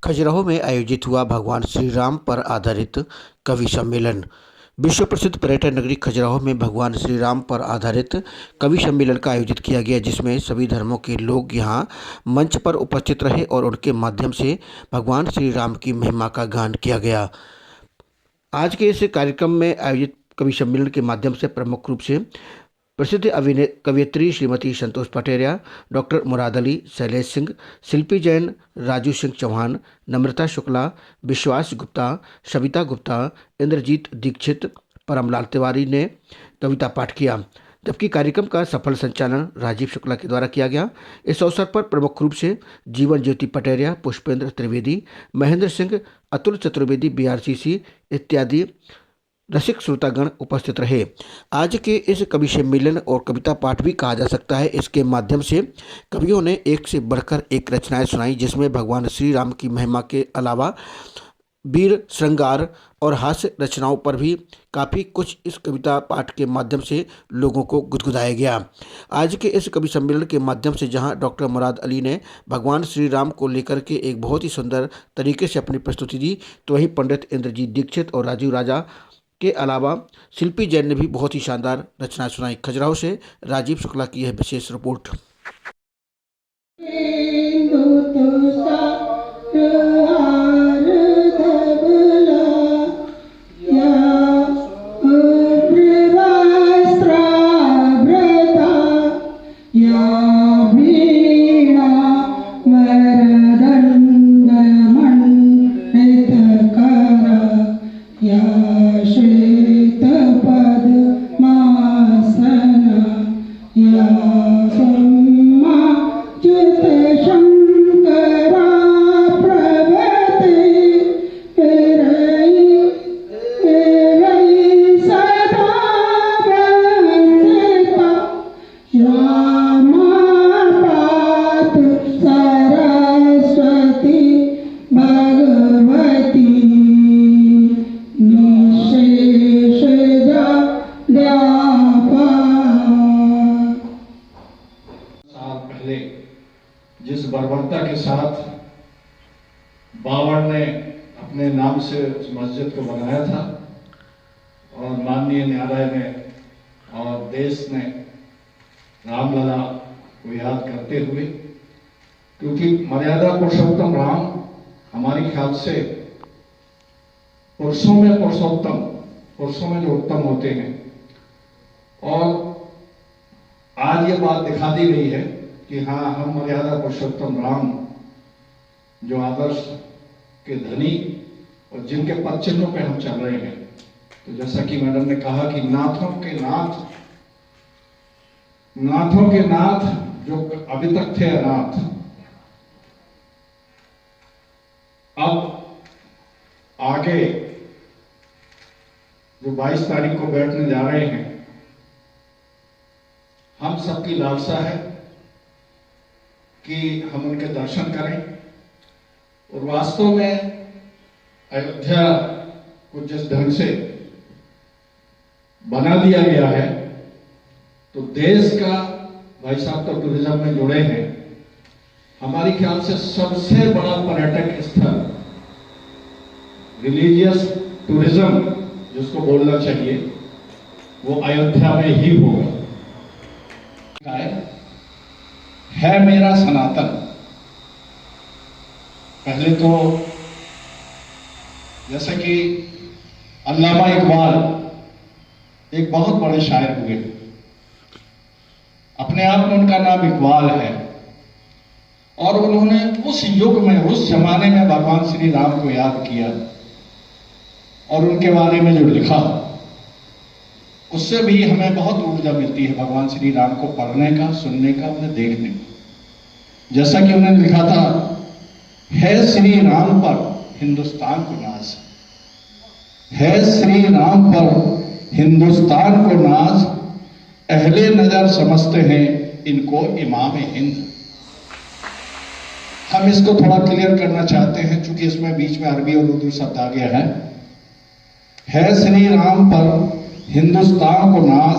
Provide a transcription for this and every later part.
खजुराहो में आयोजित हुआ भगवान श्री राम पर आधारित कवि सम्मेलन। विश्व प्रसिद्ध पर्यटन नगरी खजुराहो में भगवान श्री राम पर आधारित कवि सम्मेलन का आयोजित किया गया, जिसमें सभी धर्मों के लोग यहां मंच पर उपस्थित रहे और उनके माध्यम से भगवान श्री राम की महिमा का गान किया गया। आज के इस कार्यक्रम में आयोजित कवि सम्मेलन के माध्यम से प्रमुख रूप से प्रसिद्ध कवयित्री श्रीमती संतोष पटेरिया, डॉक्टर मुराद अली, शैलेश सिंह, शिल्पी जैन, राजू सिंह चौहान, नम्रता शुक्ला, विश्वास गुप्ता, सविता गुप्ता, इंद्रजीत दीक्षित, परमलाल तिवारी ने कविता पाठ किया, जबकि कार्यक्रम का सफल संचालन राजीव शुक्ला के द्वारा किया गया। इस अवसर पर प्रमुख रूप से जीवन ज्योति पटेरिया, पुष्पेंद्र त्रिवेदी, महेंद्र सिंह, अतुल चतुर्वेदी, BRCC इत्यादि रसिक श्रोतागण उपस्थित रहे। आज के इस कवि सम्मेलन और कविता पाठ भी कहा जा सकता है, इसके माध्यम से कवियों ने एक से बढ़कर एक रचनाएं सुनाई, जिसमें भगवान श्री राम की महिमा के अलावा वीर श्रृंगार और हास्य रचनाओं पर भी काफ़ी कुछ इस कविता पाठ के माध्यम से लोगों को गुदगुदाया गया। आज के इस कवि सम्मेलन के माध्यम से जहां डॉक्टर मुराद अली ने भगवान श्री राम को लेकर के एक बहुत ही सुंदर तरीके से अपनी प्रस्तुति दी, तो वहीं पंडित इंद्रजीत दीक्षित और राजीव राजा के अलावा शिल्पी जैन ने भी बहुत ही शानदार रचना सुनाई। खजुराहो से राजीव शुक्ला की यह विशेष रिपोर्ट। जिस बर्बरता के साथ बाबर ने अपने नाम से उस मस्जिद को बनाया था और माननीय न्यायालय ने और देश ने रामलला को याद करते हुए, क्योंकि मर्यादा पुरुषोत्तम राम हमारे ख्याल से पुरुषों में पुरुषोत्तम, पुरुषों में जो उत्तम होते हैं, और आज ये बात दिखा दी गई है कि हाँ, हम मर्यादा पुरुषोत्तम राम जो आदर्श के धनी और जिनके पद चिन्हों पे हम चल रहे हैं, तो जैसा कि मैडम ने कहा कि नाथों के नाथ जो अभी तक थे अनाथ, अब आगे जो 22 तारीख को बैठने जा रहे हैं, हम सबकी लालसा है कि हम उनके दर्शन करें। और वास्तव में अयोध्या को जिस ढंग से बना दिया गया है, तो देश का, भाई साहब तो टूरिज्म में जुड़े हैं, हमारी ख्याल से सबसे बड़ा पर्यटक स्थल, रिलीजियस टूरिज्म जिसको बोलना चाहिए, वो अयोध्या में ही होगा। है मेरा सनातन। पहले तो जैसे कि अल्लामा इकबाल एक बहुत बड़े शायर हुए, अपने आप में उनका नाम इकबाल है, और उन्होंने उस युग में, उस जमाने में भगवान श्री राम को याद किया और उनके बारे में जो लिखा, उससे भी हमें बहुत ऊर्जा मिलती है भगवान श्री राम को पढ़ने का, सुनने का, उन्हें देखने का। जैसा कि उन्होंने लिखा था, है श्री राम पर हिंदुस्तान को नाज, है श्री राम पर हिंदुस्तान को नाज, अहले नजर समझते हैं इनको इमाम हिंद। हम इसको थोड़ा क्लियर करना चाहते हैं, चूंकि इसमें बीच में अरबी और उर्दू शब्द आ गया है श्री राम पर हिंदुस्तान को नाज,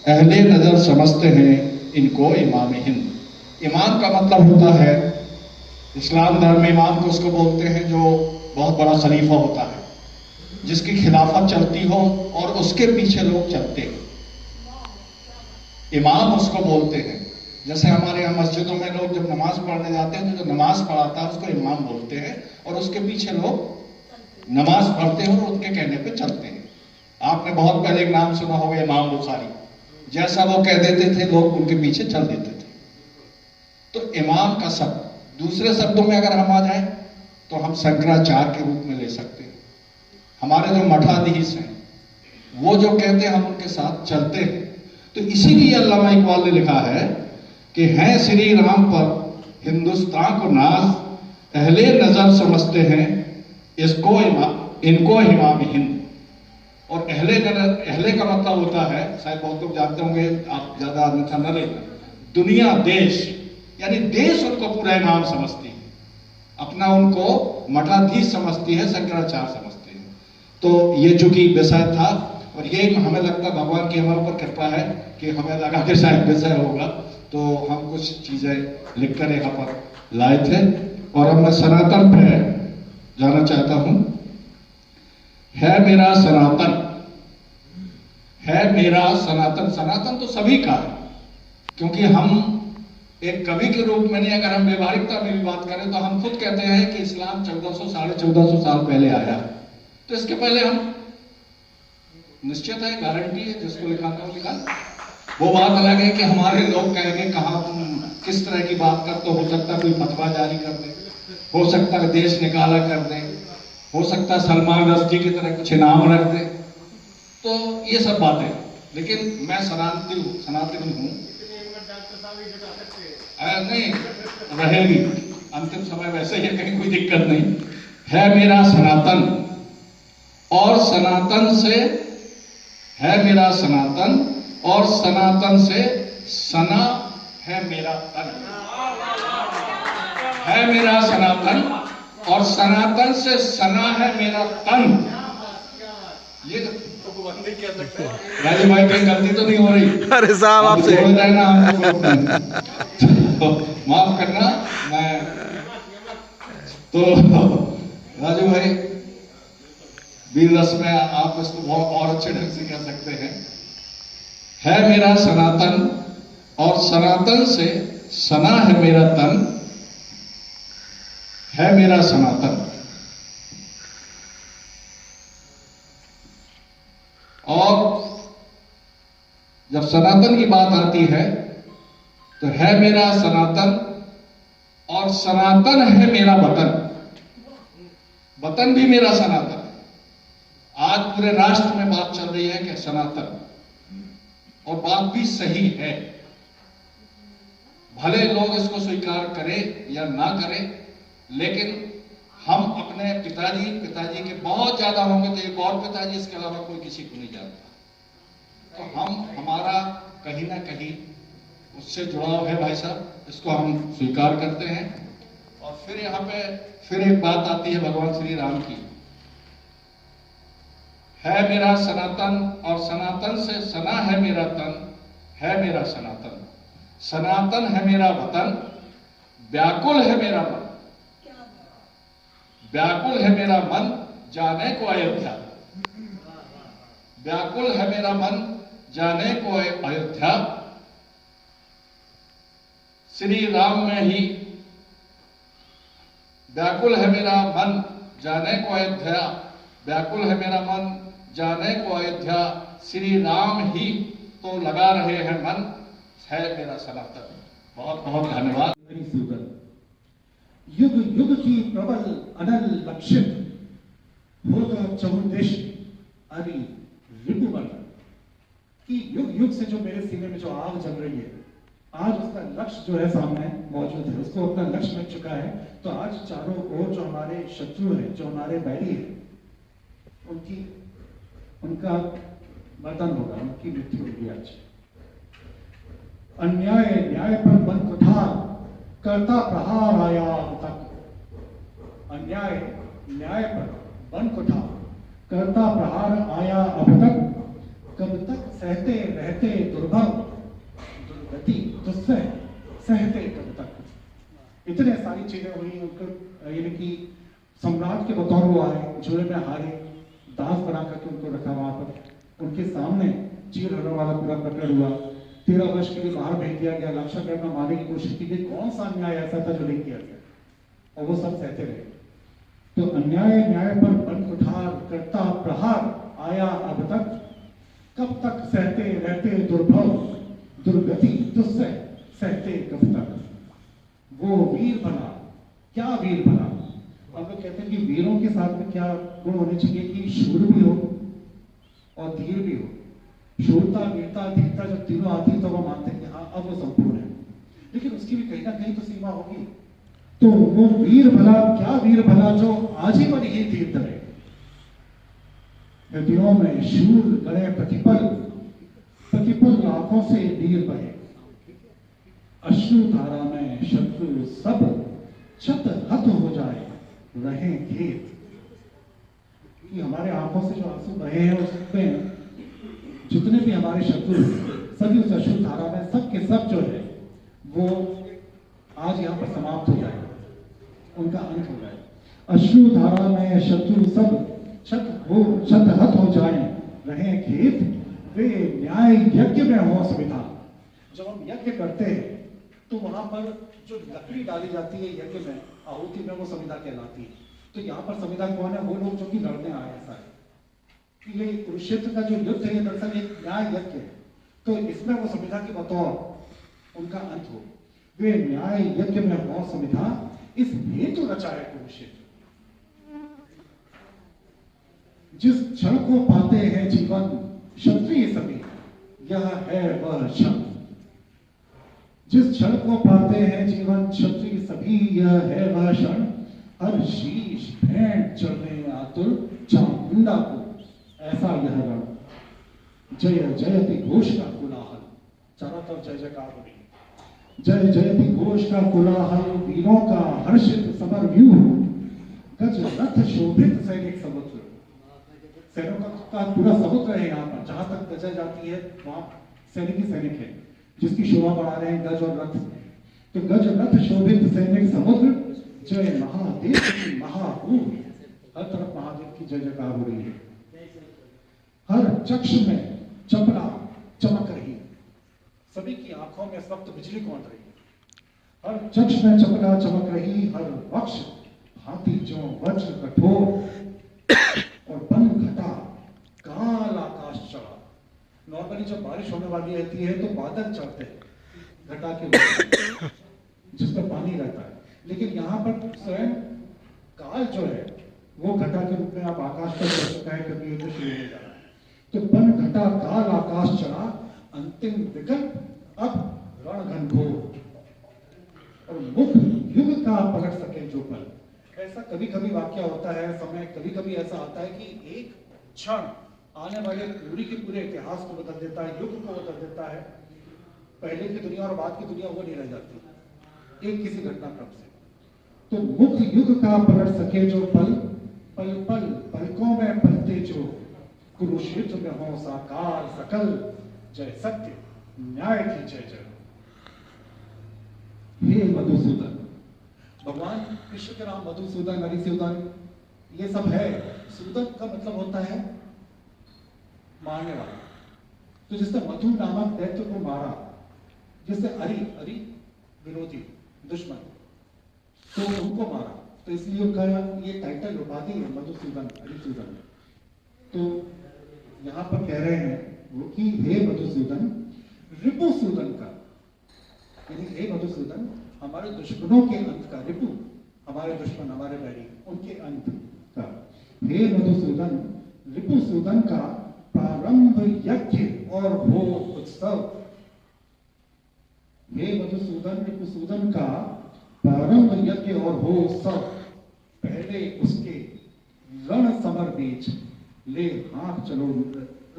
अहले नजर समझते हैं इनको इमाम हिंद। इमाम का मतलब होता है इस्लाम धर्म में इमाम को उसको बोलते हैं जो बहुत बड़ा खलीफा होता है, जिसकी खिलाफत चलती हो और उसके पीछे लोग चलते हैं, इमाम उसको बोलते हैं। जैसे हमारे यहाँ मस्जिदों में लोग जब नमाज पढ़ने जाते हैं तो जो नमाज पढ़ाता है उसको इमाम बोलते हैं, और उसके पीछे लोग नमाज पढ़ते हैं और उनके कहने पे चलते हैं। आपने बहुत पहले एक नाम सुना होगा, इमाम बुखारी। जैसा वो कह देते थे लोग उनके पीछे चल देते थे। तो इमाम का शब्द, दूसरे शब्दों में अगर हम आ जाएं तो हम शंकराचार्य के रूप में ले सकते हैं। हमारे जो मठाधीश हैं वो जो कहते हैं हम उनके साथ चलते हैं। तो इसीलिए अल्लामा इकबाल ने लिखा है कि हैं श्री राम पर हिंदुस्तान को नाज, अहले नजर समझते हैं इनको इमाम हिंद। और अहले का मतलब होता है, शायद बहुत लोग जानते होंगे, आप ज्यादा अन्यथा न लेना, दुनिया देश, यानी देश उनको पूरा इमाम समझती है, अपना उनको मठाधीश समझती है, शंकराचार्य समझती है। तो ये चूंकि विषय था, और ये हमें लगता भगवान की हमारे ऊपर कृपा है कि हमें लगा के शायद विषय होगा, तो हम कुछ चीजें लिखकर यहाँ पर लाए थे। और अब मैं सनातन पे जाना चाहता हूं। है मेरा सनातन, है मेरा सनातन। सनातन तो सभी का है, क्योंकि हम एक कवि के रूप में नहीं, अगर हम व्यवहारिकता में भी बात करें तो हम खुद कहते हैं कि इस्लाम 1400 साढ़े 1400 साल पहले आया। तो इसके पहले हम निश्चित है, गारंटी है, जिसको लिखाना हो लिखा। वो बात अलग है कि हमारे लोग कहेंगे कहाँ तुम किस तरह की बात कर, तो हो सकता है कोई फतवा जारी कर दे, हो सकता है देश निकाला कर दे, हो सकता है सलमान रश्दी की तरह कुछ इनाम रख दे। तो ये सब बातें, लेकिन मैं सनातनी हूँ। नहीं रहेगी, अंतिम समय वैसे ही है, कहीं कोई दिक्कत नहीं है। मेरा सनातन, और सनातन से है मेरा सनातन, और सनातन से सना है मेरा तन। है मेरा सनातन और सनातन से सना है मेरा तन। ये बंदी कह सकते हैं। राजू भाई कहीं गलती तो नहीं हो रही? अरे साहब आपसे तो माफ करना। मैं तो राजू भाई वीर रस में आप इसको बहुत और अच्छे ढंग से कह सकते हैं। है मेरा सनातन और सनातन से सना है मेरा तन। है मेरा सनातन। और जब सनातन की बात आती है तो है मेरा सनातन और सनातन है मेरा वतन। वतन भी मेरा सनातन। आज पूरे राष्ट्र में बात चल रही है कि सनातन, और बात भी सही है। भले लोग इसको स्वीकार करें या ना करें, लेकिन हम अपने पिताजी के बहुत ज्यादा होंगे तो एक और पिताजी, इसके अलावा कोई किसी को नहीं जानता। तो हमारा कहीं ना कहीं उससे जुड़ाव है भाई साहब, इसको हम स्वीकार करते हैं। और फिर यहाँ पे फिर एक बात आती है भगवान श्री राम की। है मेरा सनातन और सनातन से सना है मेरा तन। है मेरा सनातन, सनातन है मेरा वतन। व्याकुल है मेरा मन, व्याकुल है मेरा मन जाने को अयोध्या। व्याकुल है मेरा मन जाने को अयोध्या। श्री राम में ही व्याकुल है मेरा मन जाने को अयोध्या। व्याकुल है मेरा मन जाने को अयोध्या। श्री राम ही तो लगा रहे हैं मन। है मेरा सनातन। बहुत बहुत धन्यवाद। युग युग की प्रबल अनल लक्षित हो तो चहुर्देश अरि रिपुबल कि युग युग से जो मेरे सीने में जो आग जल रही है, आज उसका लक्ष्य जो है सामने मौजूद है, उसको अपना लक्ष्य मिल चुका है। तो आज चारों ओर जो हमारे शत्रु हैं, जो हमारे बैरी हैं, उनका मर्दन होगा, उनकी मृत्यु होगी। आज अन्याय न्याय पर बन कुठार करता प्रहार आया अब तक। अन्याय न्याय पर बन कुठार करता प्रहार आया अब तक। कब तक सहते रहते दुर्भग दुर्गति दुस्सह सहते कब तक। इतने सारी चीजें हुई उनको, यानी कि सम्राट के बतौर वो आए, जुए में हारे, दास बना करके उनको रखा वहां पर, उनके सामने चीर हरण वाला पूरा प्रकरण हुआ, 13 वर्ष के लिए बाहर भेज दिया गया, लाक्षा करना मारने की कोशिश की गई, कौन सा अन्याय ऐसा था जो नहीं किया गया, और वो सब सहते रहे। तो अन्याय न्याय पर बन कुठार करता प्रहार आया अब तक, कब तक सहते रहते दुर्भव दुर्गति दुस्सह सहते कब तक। वो वीर बना, क्या वीर बना। हम लोग कहते हैं कि वीरों के साथ में क्या गुण होने चाहिए कि शूर भी हो और धीर भी हो। शूरता वीरता धीरता जब तीनों आती है तो वो मानते हैं कि हाँ अब वो संपूर्ण है, लेकिन उसकी भी कहीं ना कहीं तो सीमा होगी। तो वो वीर भला, क्या वीर भला जो आजीवन ही धीर धरे, नदियों में शूर गड़े प्रतिपल, प्रतिपल आंखों से वीर बहे, अश्रु धारा में शत्रु सब छत हत हो जाए रहे खेत। कि हमारे आंखों से जो आंसू बहे हैं उसमें जितने भी हमारे शत्रु सभी उस अश्रु धारा में सब के सब जो है वो आज यहाँ पर समाप्त हो जाए, उनका अंत हो जाए। अश्रु धारा में शत्रु सब छत हत हो जाए रहे खेत, वे न्याय यज्ञ में हो सविधा। जब हम यज्ञ करते हैं तो वहां पर जो लकड़ी डाली जाती है यज्ञ में, आहुति में, वो संविदा कहलाती है। तो यहाँ पर संविदा कौन है? वो लोग जो कि लड़ने आए। ऐसा है कि ये कुरुक्षेत्र का जो युद्ध है दरअसल एक न्याय यज्ञ है, तो इसमें वो संविदा के बतौर उनका अंत हो। वे न्याय यज्ञ में हो संविदा, इस हेतु रचा है कुरुक्षेत्र। जिस क्षण को पाते हैं जीवन क्षत्रिय सभी, यह है वह क्षण। जिस क्षण को पाते हैं जीवन क्षत्रिय सभी, यह है वह क्षण। हर शीश भेंट चढ़ने आतुर चामुंडा को, ऐसा यह रण। जय जयति घोष का कोलाहल, चारों तरफ जय जयकार हो रही है। जय जयति घोष का कोलाहल, वीरों का हर्षित समर व्यूह, गज रथ शोभित सैनिक समुद्र। सैनिकों का पूरा समुद्र है यहाँ पर, जहां तक गजा जाती है वहां सैनिक ही सैनिक है, जिसकी शोभा बढ़ा रहे हैं गज और रथ। तो गज रथ शोभित सैनिक समुद्र, जय महादेव की महाभूम। हर तरफ महादेव की जय जयकार हो रही है। हर चक्ष में चपला चमक रही है, सभी की आंखों में इस वक्त बिजली कौंध रही है। हर चक्ष में चपला चमक रही, हर वक्ष भांति जो वज्र कठोर, और बन घटा काल आकाश चढ़ा। नॉर्मली जब बारिश होने वाली रहती है तो बादल चढ़ते हैं घटा के ऊपर, जिस पर पानी रहता है, लेकिन यहाँ पर स्वयं काल जो है वो घटा के रूप में आप आकाश पर चढ़ चुका है, क्योंकि युद्ध शुरू हो जा रहा है। तो बन घटा काल आकाश चढ़ा, अंतिम विकल्प अब रण घनघोर, और मुख युग का पलट सके जो पल। ऐसा कभी कभी वाक्य होता है, समय कभी कभी ऐसा आता है कि एक क्षण आने वाले पूरी के पूरे इतिहास को बदल देता है, युग को बदल देता है। पहले की दुनिया और बाद की दुनिया वो नहीं रह जाती एक किसी घटनाक्रम से। तो मुख युग का पलट सके जो पल, पल पल पलकों में पलते जो, कुरुक्षेत्र में हो साकार सकल, जय सत्य न्याय की जय जय। हे मधुसूदन, भगवान कृष्ण के नाम मधुसूदन, हरिसूदन, ये सब है। सूदन का मतलब होता है मारने वाला। तो जिसने मधु नामक दैत्य को मारा, जिसने अरि विरोधी दुश्मन, तो उनको मारा, तो इसलिए उनका ये टाइटल उपाधि है मधुसूदन, हरिसूदन। तो यहाँ पर कह रहे हैं वो कि हे मधुसूदन, रिपुसूदन का, यानी हे मधुसूदन हमारे दुश्मनों के अंत का, रिपु हमारे दुश्मन, हमारे बैरी, उनके अंत का। हे मधुसूदन, रिपुसूदन का प्रारंभ यज्ञ और हो उत्सव। हे मधुसूदन, रिपुसूदन का प्रारंभ यज्ञ और हो उत्सव। पहले उसके रण समर बीच ले हाँक चलो,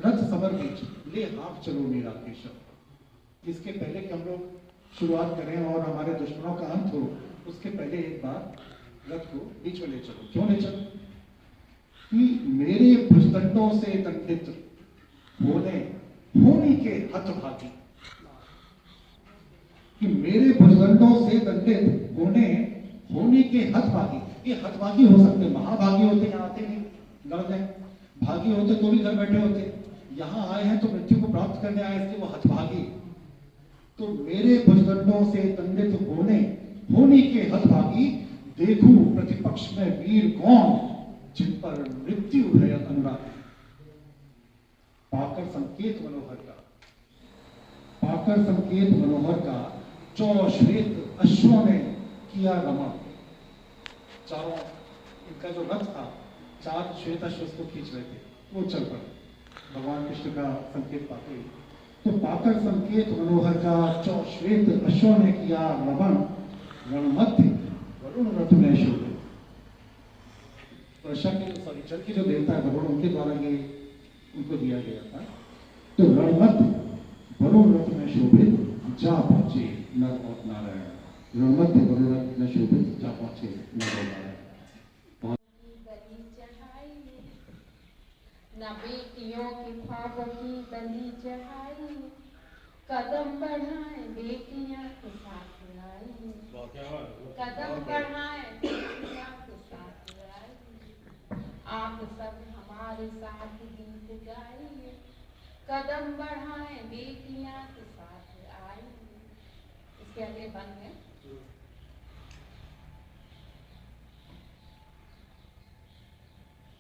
रथ समर बीच ले हाँक चलो मेरा केशव। इसके पहले कि हम लोग शुरुआत करें और हमारे दुश्मनों का अंत हो, उसके पहले एक बार रथ को बीच में ले चलो। क्यों ले चलो? कि मेरे भुजदंडों से दंडित होने के हतभागी, कि मेरे भुजदंडों से दंडित होने के हतभागी, ये हतभागी हो सकते, महाभागी होते यहाँ आते नहीं, गलत है। भागी होते तो भी घर बैठे होते, यहाँ आए हैं तो मृत्यु को प्राप्त करने आए, इसलिए वो हतभागी। तो मेरे भुजदंडों से दंडित होने के हतभागी, देखूं प्रतिपक्ष में वीर कौन, जिन पर मृत्यु है अनुराग। पाकर संकेत मनोहर का 4 श्वेत अश्वों ने किया रमण। चारों इनका जो रथ था, 4 श्वेत अश्व उसको खींच रहे थे, वो चल पड़े भगवान कृष्ण का संकेत पाते ही। तो पाकर संकेत मनोहर का 4 श्वेत अश्वों ने किया रमण, रणमध्य वरुण रथ में शोभित। वर्षा के सॉरी जल के जो देवता है वरुण, उनके द्वारा ये उनको दिया गया था। तो रणमध्य वरुण रथ में शोभित, जा पहुंचे नर और नारायण। रणमध्य वरुण रथ में शोभित, जा पहुंचे नर और नारायण। न बेटियों के ख्वाबों की बलि चढ़ाई, कदम बढ़ाए बेटियां के साथ लाई, कदम बढ़ाए बेटियां के साथ लाई, आप सब हमारे साथ गीत गाइए, कदम बढ़ाए बेटियां के साथ आई। इसके आगे बंद है।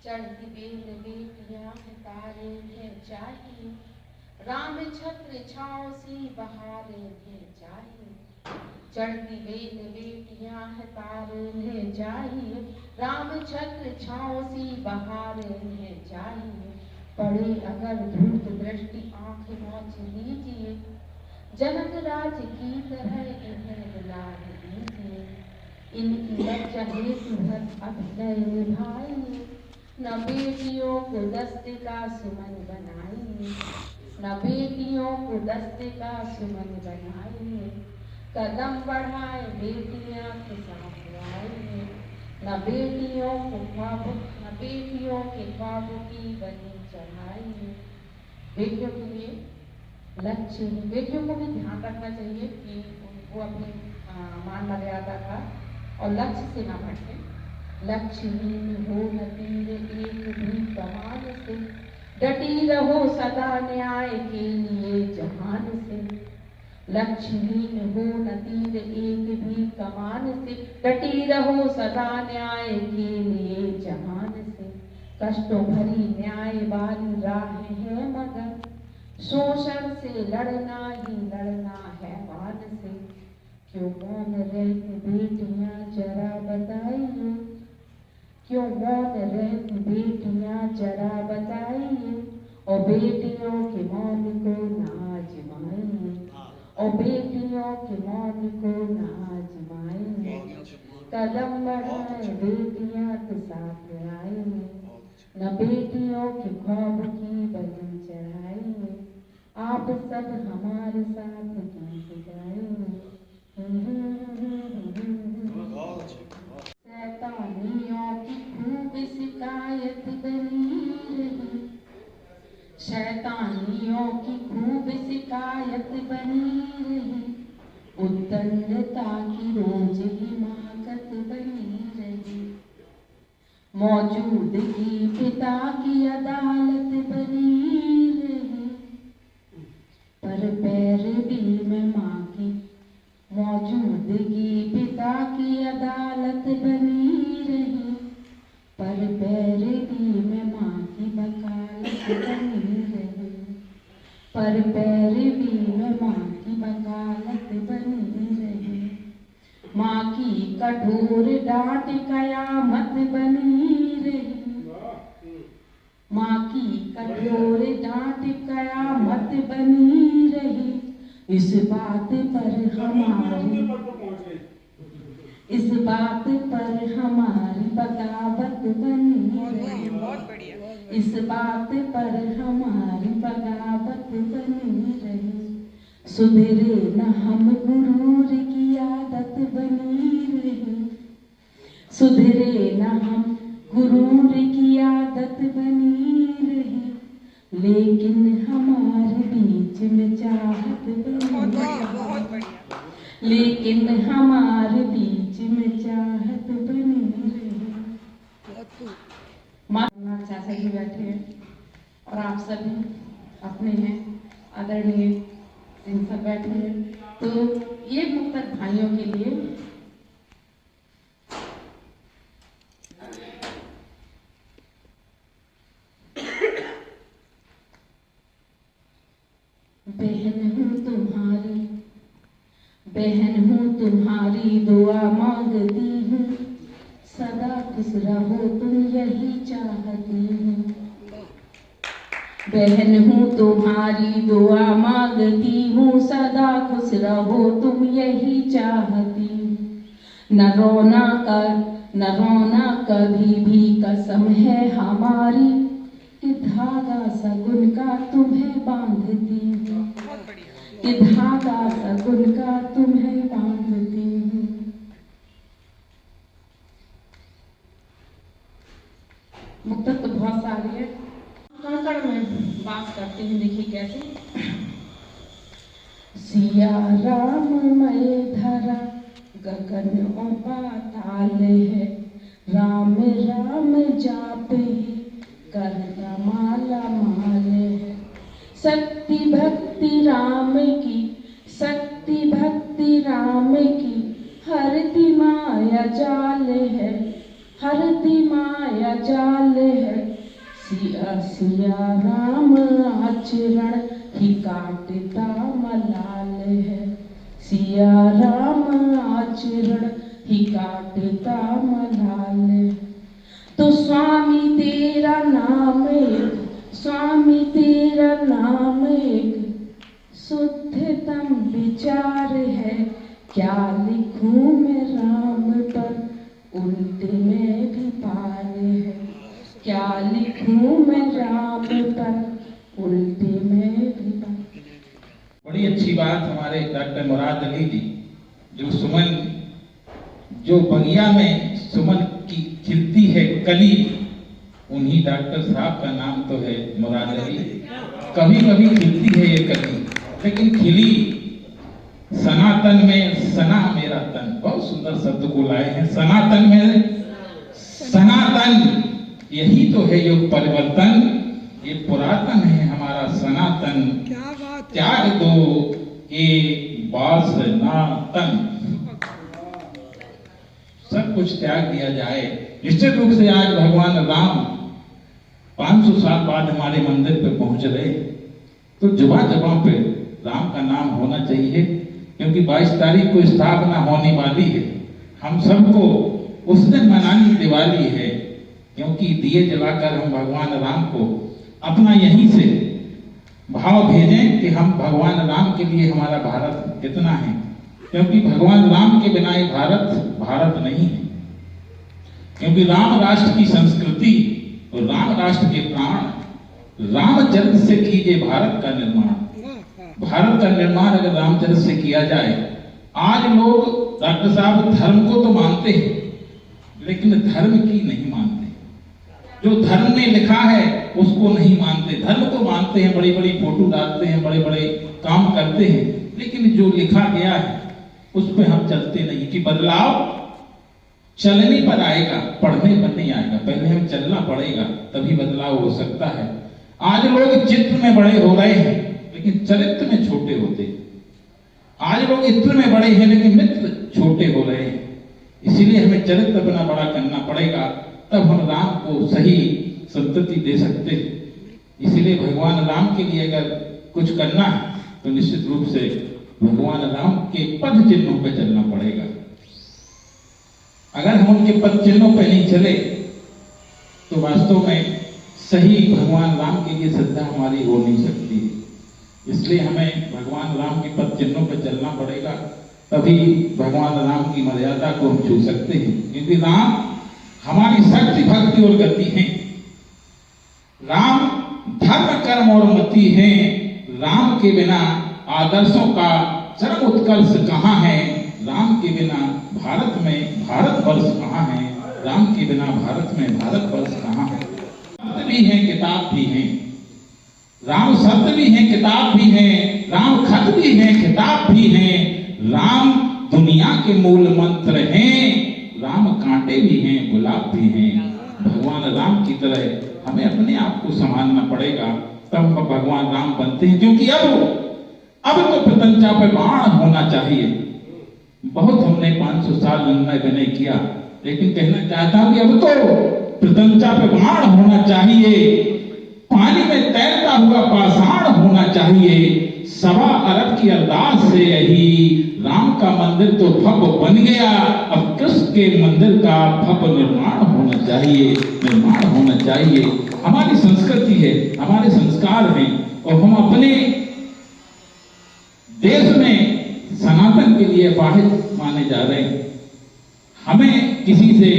चढ़ती बेल बेटियां तारे हैं चाहिए, राम छत्र छाँव सी बहारे हैं चाहिए। चढ़ती बेल बेटियां तारे हैं चाहिए, राम छत्र छाँव सी बहारे हैं चाहिए। पड़े अगर धूर्त दृष्टि आंख नोच लीजिए, जनक राज की तरह इन्हें दुलार दीजिए। इनकी लज्जा हेतु अभिनय निभाइए, न बेटियों को दस्ते का सुमन बनाइए, न बेटियों को दस्ते का सुमन बनाइए। कदम बढ़ाए बेटियां के साथ आइए, न बेटियों के ख्वाबों की बलि चढ़ाइए। बेटियों के लिए लक्ष्य, बेटियों को भी ध्यान रखना चाहिए कि उनको अपनी मान मर्यादा का और लक्ष्य से ना भटके। लक्ष्यहीन हो न तीर एक भी कमान से, डटी रहो सदा न्याय के लिए जहान से। लक्ष्यहीन हो न तीर एक भी कमान से, डटी रहो सदा न्याय के लिए जहान से। कष्टों भरी न्याय वाली राह है मगर, शोषण से लड़ना ही लड़ना है मान से। क्यों मौन रहती बेटियां जरा बताइए, क्यों मौन रहती बेटियां जरा बताइए। और बेटियों के मौन को ना आजमाइए, और बेटियों के मौन को ना आजमाइए। कदम बढ़ाए बेटियां के साथ आइए, न बेटियों के ख्वाब की बलि चढ़ाइए। आप सब हमारे साथ गीत गाइए। शैतानियों की खूब शिकायत बनी रही, शैतानियों की खूब शिकायत बनी रही। उद्दंडता की रोज हिमाकत बनी रही, मौजूदगी पिता की अदालत बनी रही। पर पैरवी में माँ की मौजूदगी पिता की अदालत बनी रही। पर पैरवी में माँ की वकालत बनी रही, पर पैरवी में माँ की वकालत बनी रही। माँ की कठोर डांट कयामत बनी रही, माँ की कठोर डांट कयामत बनी रही। इस बात पर हमारी बगावत बनी रही, इस बात पर हमारी बगावत बनी रही। सुधरे न हम गुरूर की आदत बनी रही, सुधरे न हम गुरूर की आदत बनी रही। लेकिन हमारे बीच में चाहत बनी, लेकिन हमारे बीच में चाहत बनी रही। माना चाचा जी बैठे हैं और आप सभी अपने हैं आदरणीय इन सब बैठे हैं, तो ये मुक्तक भाइयों के लिए बहन हूँ तुम्हारी दुआ मांगती हूँ, सदा खुश रहो तुम यही चाहती हूँ। बहन हूँ तुम्हारी दुआ मांगती हूँ, सदा खुश रहो तुम यही चाहती हूँ। न रोना कभी भी कसम है हमारी, कि धागा सगुन का तुम्हें बांधती हूँ, कि धागा सगुन का तुम्हें बांधती हूँ। मुक्तक तो बहुत सारे हैं, काकड़ में बात करते हैं, देखिए कैसे। सिया राममय धरा गगन और पाताल है, राम राम जापे करता माला माल है। शक्ति भक्ति राम की, शक्ति भक्ति राम की, हरती माया जाल है, हरती माया जाल है। सिया सिया राम आचरण ही काटता मलाल है, सिया राम आचरण ही काटता मलाल है। तो स्वामी तेरा नाम एक, स्वामी तेरा नाम एक, शुद्धतम विचार है। क्या लिखूं मैं राम पर, उल्टे में भी पार है। क्या लिखूं मैं राम पर, उल्टे में भी पार। बड़ी अच्छी बात हमारे डॉक्टर मुराद अली जी, जो सुमन, जो बगिया में सुमन की खिलती है कली, उन्हीं डॉक्टर साहब का नाम तो है मुराद अली। कभी कभी खिलती है ये कली, लेकिन खिली सनातन में, सना मेरा तन, बहुत सुंदर शब्द को लाए हैं। सनातन में सनातन, यही तो है योग परिवर्तन, ये पुरातन है हमारा सनातन। त्याग दो ये वासनातन, सब कुछ त्याग दिया जाए। निश्चित रूप से आज भगवान राम 500 साल बाद हमारे मंदिर पे पहुंच रहे, तो जुबा जुबा पे राम का नाम होना चाहिए, क्योंकि 22 तारीख को स्थापना होने वाली है। हम सबको उस दिन मनानी दिवाली है, क्योंकि दिए जलाकर हम भगवान राम को अपना यहीं से भाव भेजें कि हम भगवान राम के लिए हमारा भारत कितना है, क्योंकि भगवान राम के बिना ये भारत भारत नहीं है। क्योंकि राम राष्ट्र की संस्कृति और राम राष्ट्र के प्राण, रामचरित से कीजिए भारत का निर्माण। भारत का निर्माण अगर रामचरित से किया जाए, आज लोग डॉक्टर साहब धर्म को तो मानते हैं, लेकिन धर्म की नहीं मानते। जो धर्म में लिखा है उसको नहीं मानते। धर्म को मानते हैं, बड़ी बड़ी फोटो डालते हैं, बड़े बड़े काम करते हैं, लेकिन जो लिखा गया है उस पर हम चलते नहीं। कि बदलाव चलने पर आएगा, पढ़ने पर नहीं आएगा। पहले हम चलना पड़ेगा, तभी बदलाव हो सकता है। आज लोग चित्र में बड़े हो रहे हैं, लेकिन चरित्र में छोटे होते। आज लोग इत्र में बड़े हैं, लेकिन मित्र छोटे हो रहे हैं। इसीलिए हमें चरित्र अपना बड़ा करना पड़ेगा, तब हम राम को सही संतति दे सकते हैं। इसीलिए भगवान राम के लिए अगर कुछ करना है तो निश्चित रूप से भगवान राम के पद चिन्हों पर चलना पड़ेगा। अगर हम उनके पद चिन्हों पर नहीं चले तो वास्तव में सही भगवान राम के लिए श्रद्धा हमारी हो नहीं सकती। इसलिए हमें भगवान राम के पद चिन्हों पर चलना पड़ेगा, तभी भगवान राम की मर्यादा को हम छू सकते हैं। क्योंकि राम हमारी शक्ति भक्ति और गति है। राम धर्म कर्म और मति है। राम के बिना आदर्शों का चरम उत्कर्ष कहाँ है? राम के बिना भारत में भारतवर्ष कहाँ है? राम के बिना भारत में भारतवर्ष कहाँ है? शब्द भी है, किताब भी है। राम शब्द भी है, किताब भी है। राम खत भी हैं, खिताब भी हैं, राम दुनिया के मूल मंत्र हैं, राम कांटे भी हैं, गुलाब भी हैं। भगवान राम की तरह हमें अपने आप को संभालना पड़ेगा, तब हम भगवान राम बनते हैं। क्योंकि अब तो प्रपंचा पे बाण होना चाहिए। बहुत हमने 500 साल निर्णय किया, लेकिन कहना चाहता हूं कि अब तो प्रपंचा पे बाण होना चाहिए, पानी में तैरता हुआ पाषाण होना चाहिए। 1.25 अरब की अरदास से यही राम का मंदिर तो भव्य बन गया, अब कृष्ण के मंदिर का भव्य निर्माण होना चाहिए। हमारी संस्कृति है, हमारे संस्कार हैं, और हम अपने देश में सनातन के लिए वाहिद माने जा रहे हैं। हमें किसी से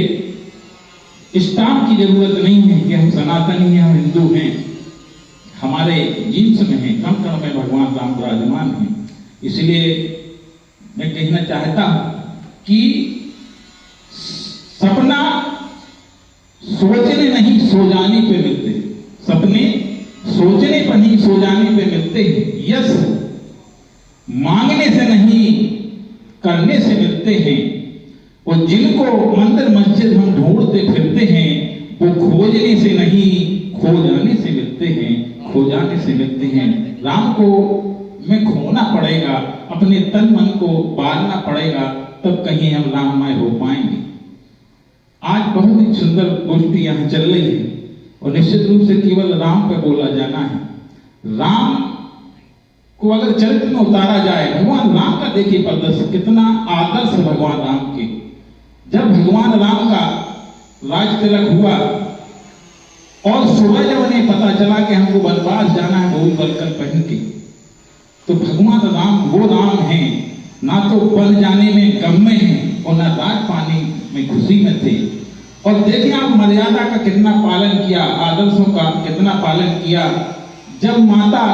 स्टाम्प की जरूरत नहीं है कि हम सनातनी हैं, हम हिंदू हैं। हमारे जीन्स में है, कण कण में भगवान राम विराजमान हैं। इसलिए मैं कहना चाहता हूं कि सपना सोचने नहीं सो जाने पे मिलते, सपने सोचने पर नहीं सो जाने पे मिलते हैं। यश मांगने से नहीं करने से मिलते हैं। और जिनको मंदिर मस्जिद हम ढूंढते फिरते हैं, वो खोजने से नहीं खो जाने से मिलते हैं, खो जाने से मिलते हैं। राम को में खोना पड़ेगा, अपने तन मन को पालना पड़ेगा, तब कहीं हम राममय हो पाएंगे। आज बहुत ही सुंदर गोष्ठी यहाँ चल रही है, और निश्चित रूप से केवल राम पे बोला जाना है। राम को अगर चरित्र में उतारा जाए, भगवान राम का देखिए प्रदर्शन, कितना आदर्श भगवान राम के। जब भगवान राम का राज तिलक हुआ और सुबह जब उन्हें पता चला कि हमको वनवास जाना है बहु बलकर पहन के, तो भगवान राम वो राम हैं, ना तो वन जाने में गम में हैं और ना राज पाने में खुशी में थे। और देखिए आप मर्यादा का कितना पालन किया, आदर्शों का कितना पालन किया। जब माता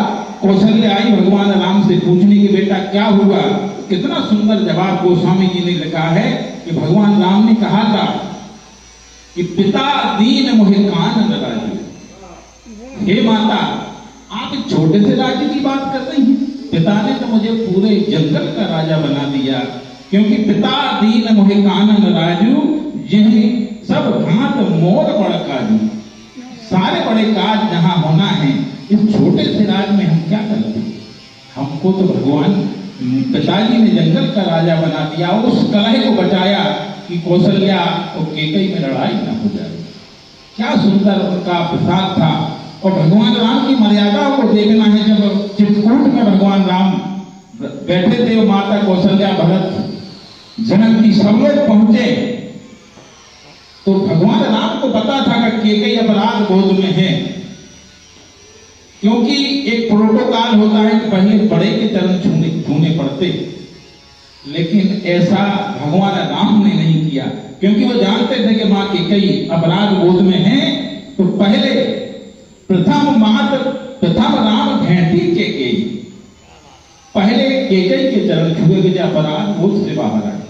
कौशल्या आई भगवान राम से पूछने की बेटा क्या हुआ, कितना सुंदर जवाब गोस्वामी जी ने लिखा है कि भगवान राम ने कहा था कि पिता दीन मोहे कानन राजू। हे माता, आप एक छोटे से राज्य की बात कर रही हैं, पिता ने तो मुझे पूरे जंगल का राजा बना दिया। क्योंकि पिता दीन मोहे कानन राजू, जिन्हें सब हाथ मोर बड़ काजू। सारे बड़े काज जहां होना है, इस छोटे से राज में हम क्या करते हैं? हमको तो भगवान पिताजी ने जंगल का राजा बना दिया, और उस कलह को बचाया कि कौशल्या और केकई में लड़ाई ना हो जाए। क्या सुंदर उनका प्रसाद था। और भगवान राम की मर्यादा को देखना है। जब चित्रकूट में भगवान राम बैठे थे, माता कौशल्या, भरत, जनक जी सब लोग पहुंचे, तो भगवान राम को पता था कि केकई अपराध बोध में है। क्योंकि एक प्रोटोकॉल होता है कि पहले बड़े के चरण छूने पड़ते, लेकिन ऐसा भगवान राम ने नहीं किया। क्योंकि वो जानते थे कि मां केकई अपराध बोध में है, तो पहले प्रथम राम भेंटी केकई, पहले केकई के चरण छुए कि अपराध बोध से बाहर आए,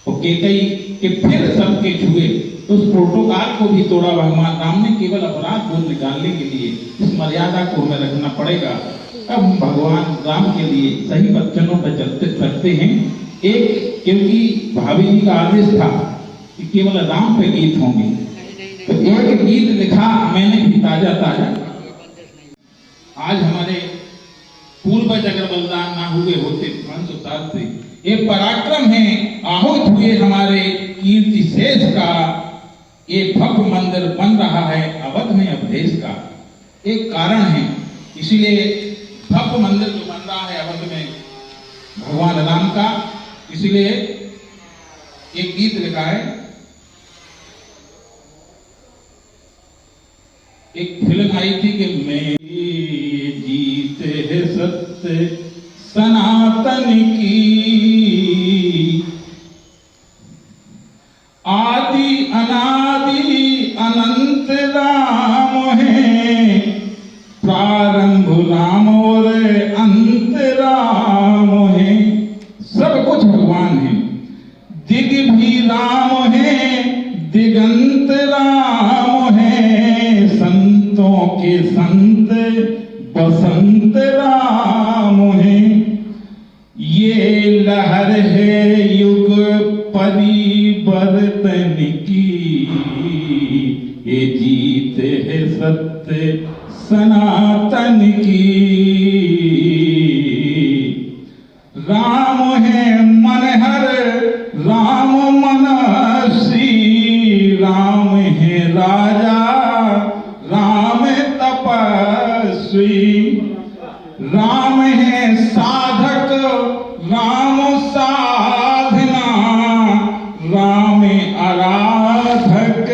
और केकई के फिर सबके छुए। तो उस प्रोटोकॉल को भी तोड़ा भगवान राम ने, केवल अपराध बोध निकालने के लिए। इस मर्यादा को हमें रखना पड़ेगा। अब हम भगवान राम के लिए सही वचनों पर चलते सकते हैं। एक, क्योंकि भाभी जी का आदेश था कि केवल राम पे गीत होंगे, तो एक गीत लिखा मैंने भी ताजा। आज हमारे पूर्वज अगर बलिदान ना हुए होते 500 साल से, ये पराक्रम है आहूत हुए हमारे कीर्ति शेष का, ये भव्य मंदिर बन रहा है अवध में अवधेश का। एक कारण है, इसीलिए भव्य मंदिर जो बन रहा है अवध में भगवान राम का, इसलिए एक गीत लिखा है। एक फिल्म आई थी कि मेरी जीते है सत्य सनातन की, आदि अनादि अनंत राम है, प्रारंभ राम और अंत राम है। सब कुछ भगवान है, दिग भी राम है, दिगंत राम है, संतों के संत बसंत राम है। जीत है सत्य सनातन की। राम है मनहर राम मनसी, राम है राजा राम तपस्वी, राम है साधक राम साधना, राम आराधक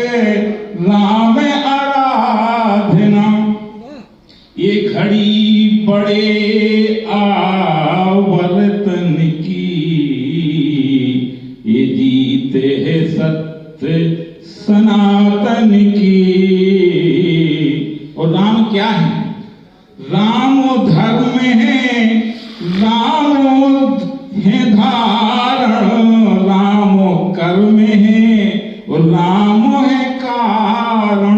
राम आराधना। ये घड़ी बड़े आवर्तन की, ये जीत है सत्य सनातन की। और राम क्या है? राम धर्म है, राम है धारण, राम कर्म है और राम है कारण।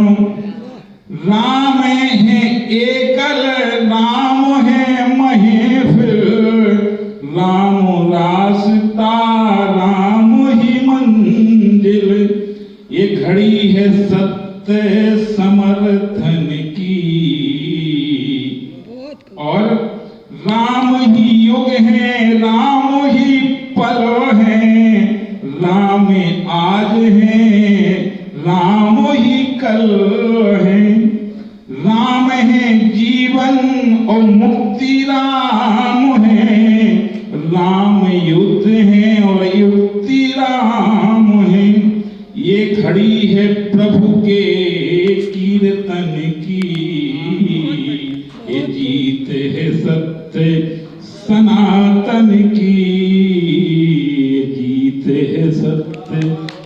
राम है एकल, राम है महफिल, राम रास्ता राम ही मंजिल। ये घड़ी है सत्य समर्थन की, और राम ही युग है, राम ही पल है, राम आज है, राम ही कल है। राम है जीवन और मुक्ति राम है, राम युद्ध है और युक्ति राम है। ये घड़ी है प्रभु के कीर्तन की, ये जीत है सत्य सनातन की, ये जीत है सत्य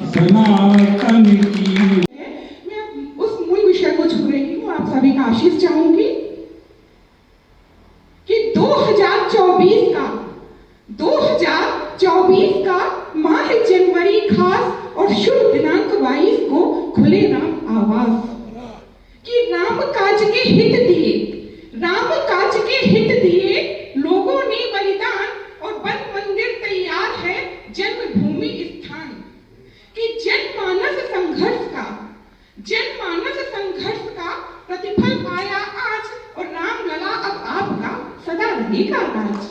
सनातन की। मैं उस मूल विषय को छू रही हूँ, आप सभी का आशीष चाहूंगी कि 2024 का माह जनवरी खास और शुभ दिनांक 22 को खुले राम आवास कि राम काज के हित दिए, राम काज के हित दिए लोगों ने बलिदान, और वन मंदिर तैयार है जन्मभूमि स्थान कि जनमानस संघर्ष का प्रतिफल पाया आज, और राम लला अब आपका सदा रहेगा राज।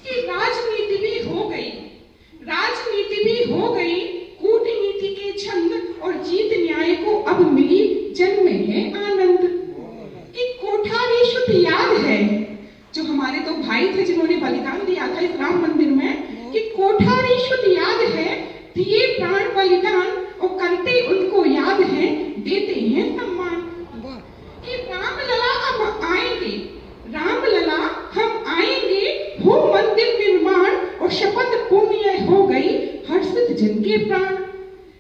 कि राजनीति भी हो गई कूटनीति के छंद, और जीत न्याय को अब मिली जन्म है आनंद। कि कोठारी शुद्ध याद है, जो हमारे दो भाई थे जिन्होंने बलिदान दिया था इस राम मंदिर में, कि कोठारी शुद्ध याद है, दिए प्राण बलिदान और करते उनको याद है, देते हैं सम्मान। कि राम लला अब आएंगे, राम लला हम आएंगे, हो मंदिर निर्माण और शपथ पुण्य हो गई हर्षित जन के प्राण।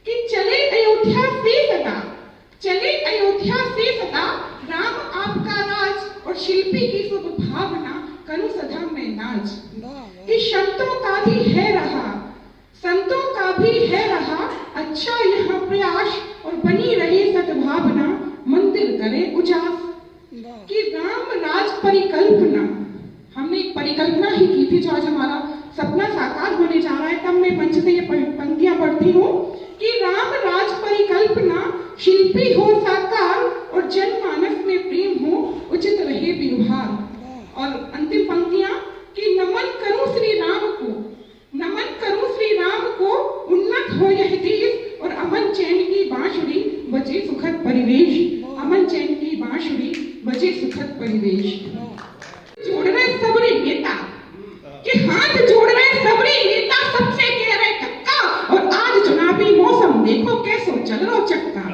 कि चले अयोध्या से सदा राम आपका राज, और शिल्पी की शुभ भावना करूं सदा में नाज। कि संतों का भी है रहा अच्छा यहाँ प्रयास, और बनी रहे सद्भावना मंदिर करे उजास। कि राम राज परिकल्पना, हमने एक परिकल्पना ही की थी जो आज हमारा सपना साकार होने जा रहा है। तब मैं मंच से ये पंक्तियां पढ़ती हूँ कि राम राज परिकल्पना शिल्पी हो साकार, और जनमानस में प्रेम हो उचित रहे व्यवहार। और अंतिम पंक्तियां कि नमन करूं श्री राम को उन्नत हो यह देश, और अमन चैन की बांसुरी बजे सुखद परिवेश, अमन चैन की बांसुरी बजे सुखद परिवेश। जोड़ रहे सबरी नेता, कि हाथ जोड़ रहे सबरी नेता, सबसे कह रहे धक्का, और आज चुनावी मौसम देखो कैसो चल रो चक्का।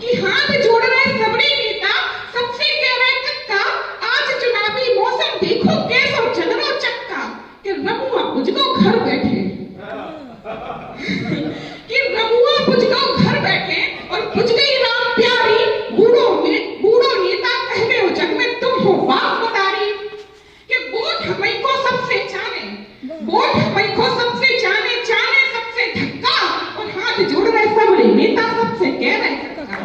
कि हाथ जोड़ रहे सबरी नेता, सबसे कह रहे धक्का, आज चुनावी मौसम देखो कैसो चल रो चक्का। कि रमुआ मुझको घर बैठे, कि रमुआ मुझको घर बैठे, और बुझ गई राम प्यारी, बूढ़ो नेता कहवे हो जग में तुम हो बाप मदारी। कि वोट हमें को सबसे जाने सबसे धक्का, और हाथ जोड़ रहे सब नेता सबसे कह रहे धक्का।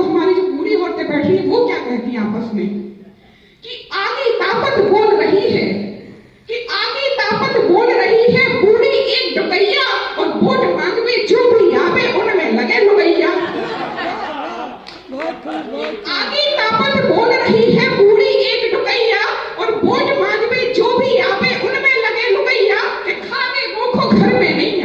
तो हमारी जो बूढ़ी औरतें बैठी है वो क्या कहती हैं आपस में कि आगे ताकत बोल रही है, कि आगे ताकत बोल रही है, बूढ़ी एक डकैया और वोट मांगवे जो भी आवे उनमें लगे लुगैया। आगे ताकत बोल रही है, बूढ़ी एक डकैया और वोट मांगवे जो भी आवे उनमें लगे लुगैया। कि खावे मोखो घर में नहीं आ,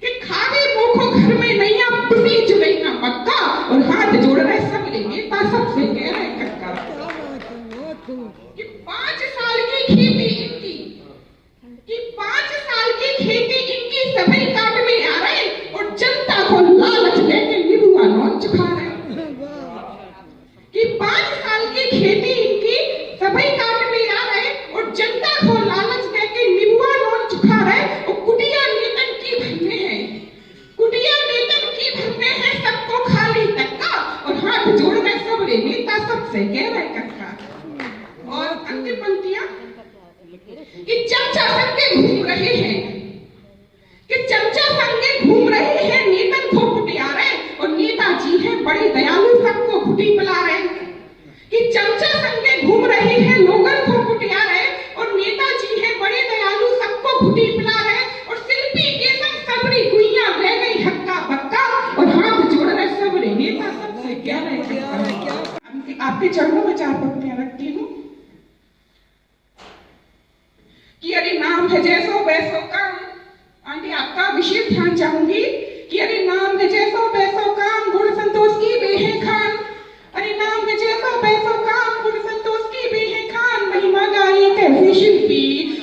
कि खावे मोखो घर में नहीं आ, पुसी जुगैया पक्का और हाथ जोड़ रहे सब नेता सबसे कह रहे कक्का। कि 5 साल की खेती इनकी, कि 5 साल की खेती इनकी सभी काट में आ रहे और जनता को लालच देके निबुआ नोन चुका रहे। कि 5 साल की खेती इनकी सभी काट में आ रहे और जनता को लालच देके निबुआ नोन चुका रहे और कुटिया नेतन की भरने हैं, कुटिया नेतन की भरने हैं, सबको खाली तक्का और हाथ जोड़ रहे सब नेता सबसे कह रहे कक्का। और अंतिम पंक्तियां कि चमचा संगे घूम रहे हैं, कि चमचा संगे घूम रहे हैं, नेतन को कुटिया रहे और नेताजी हैं बड़े दयालु सबको घुटी पिला रहे। कि चमचा संगे घूम रहे हैं, लोगन को कुटिया रहे और नेताजी हैं बड़े दयालु सबको घुटी पिला रहे और शिल्पी के संग सबरी गुइया रह गई हक्का बक्का और हाथ जोड़ रहे सब नेता सबसे क्या रहे। आपके चरणों में 4 पंक्तियां रखती हूँ कि अरे नाम है जैसो वैसो काम। आंटी आपका विशेष ध्यान चाहूंगी कि अरे नाम है जैसो वैसो काम, गुण संतोष की बेहे खान। अरे नाम है जैसो वैसो काम, गुण संतोष की बेहे खान। महिमा गाई कैसे शिल्पी,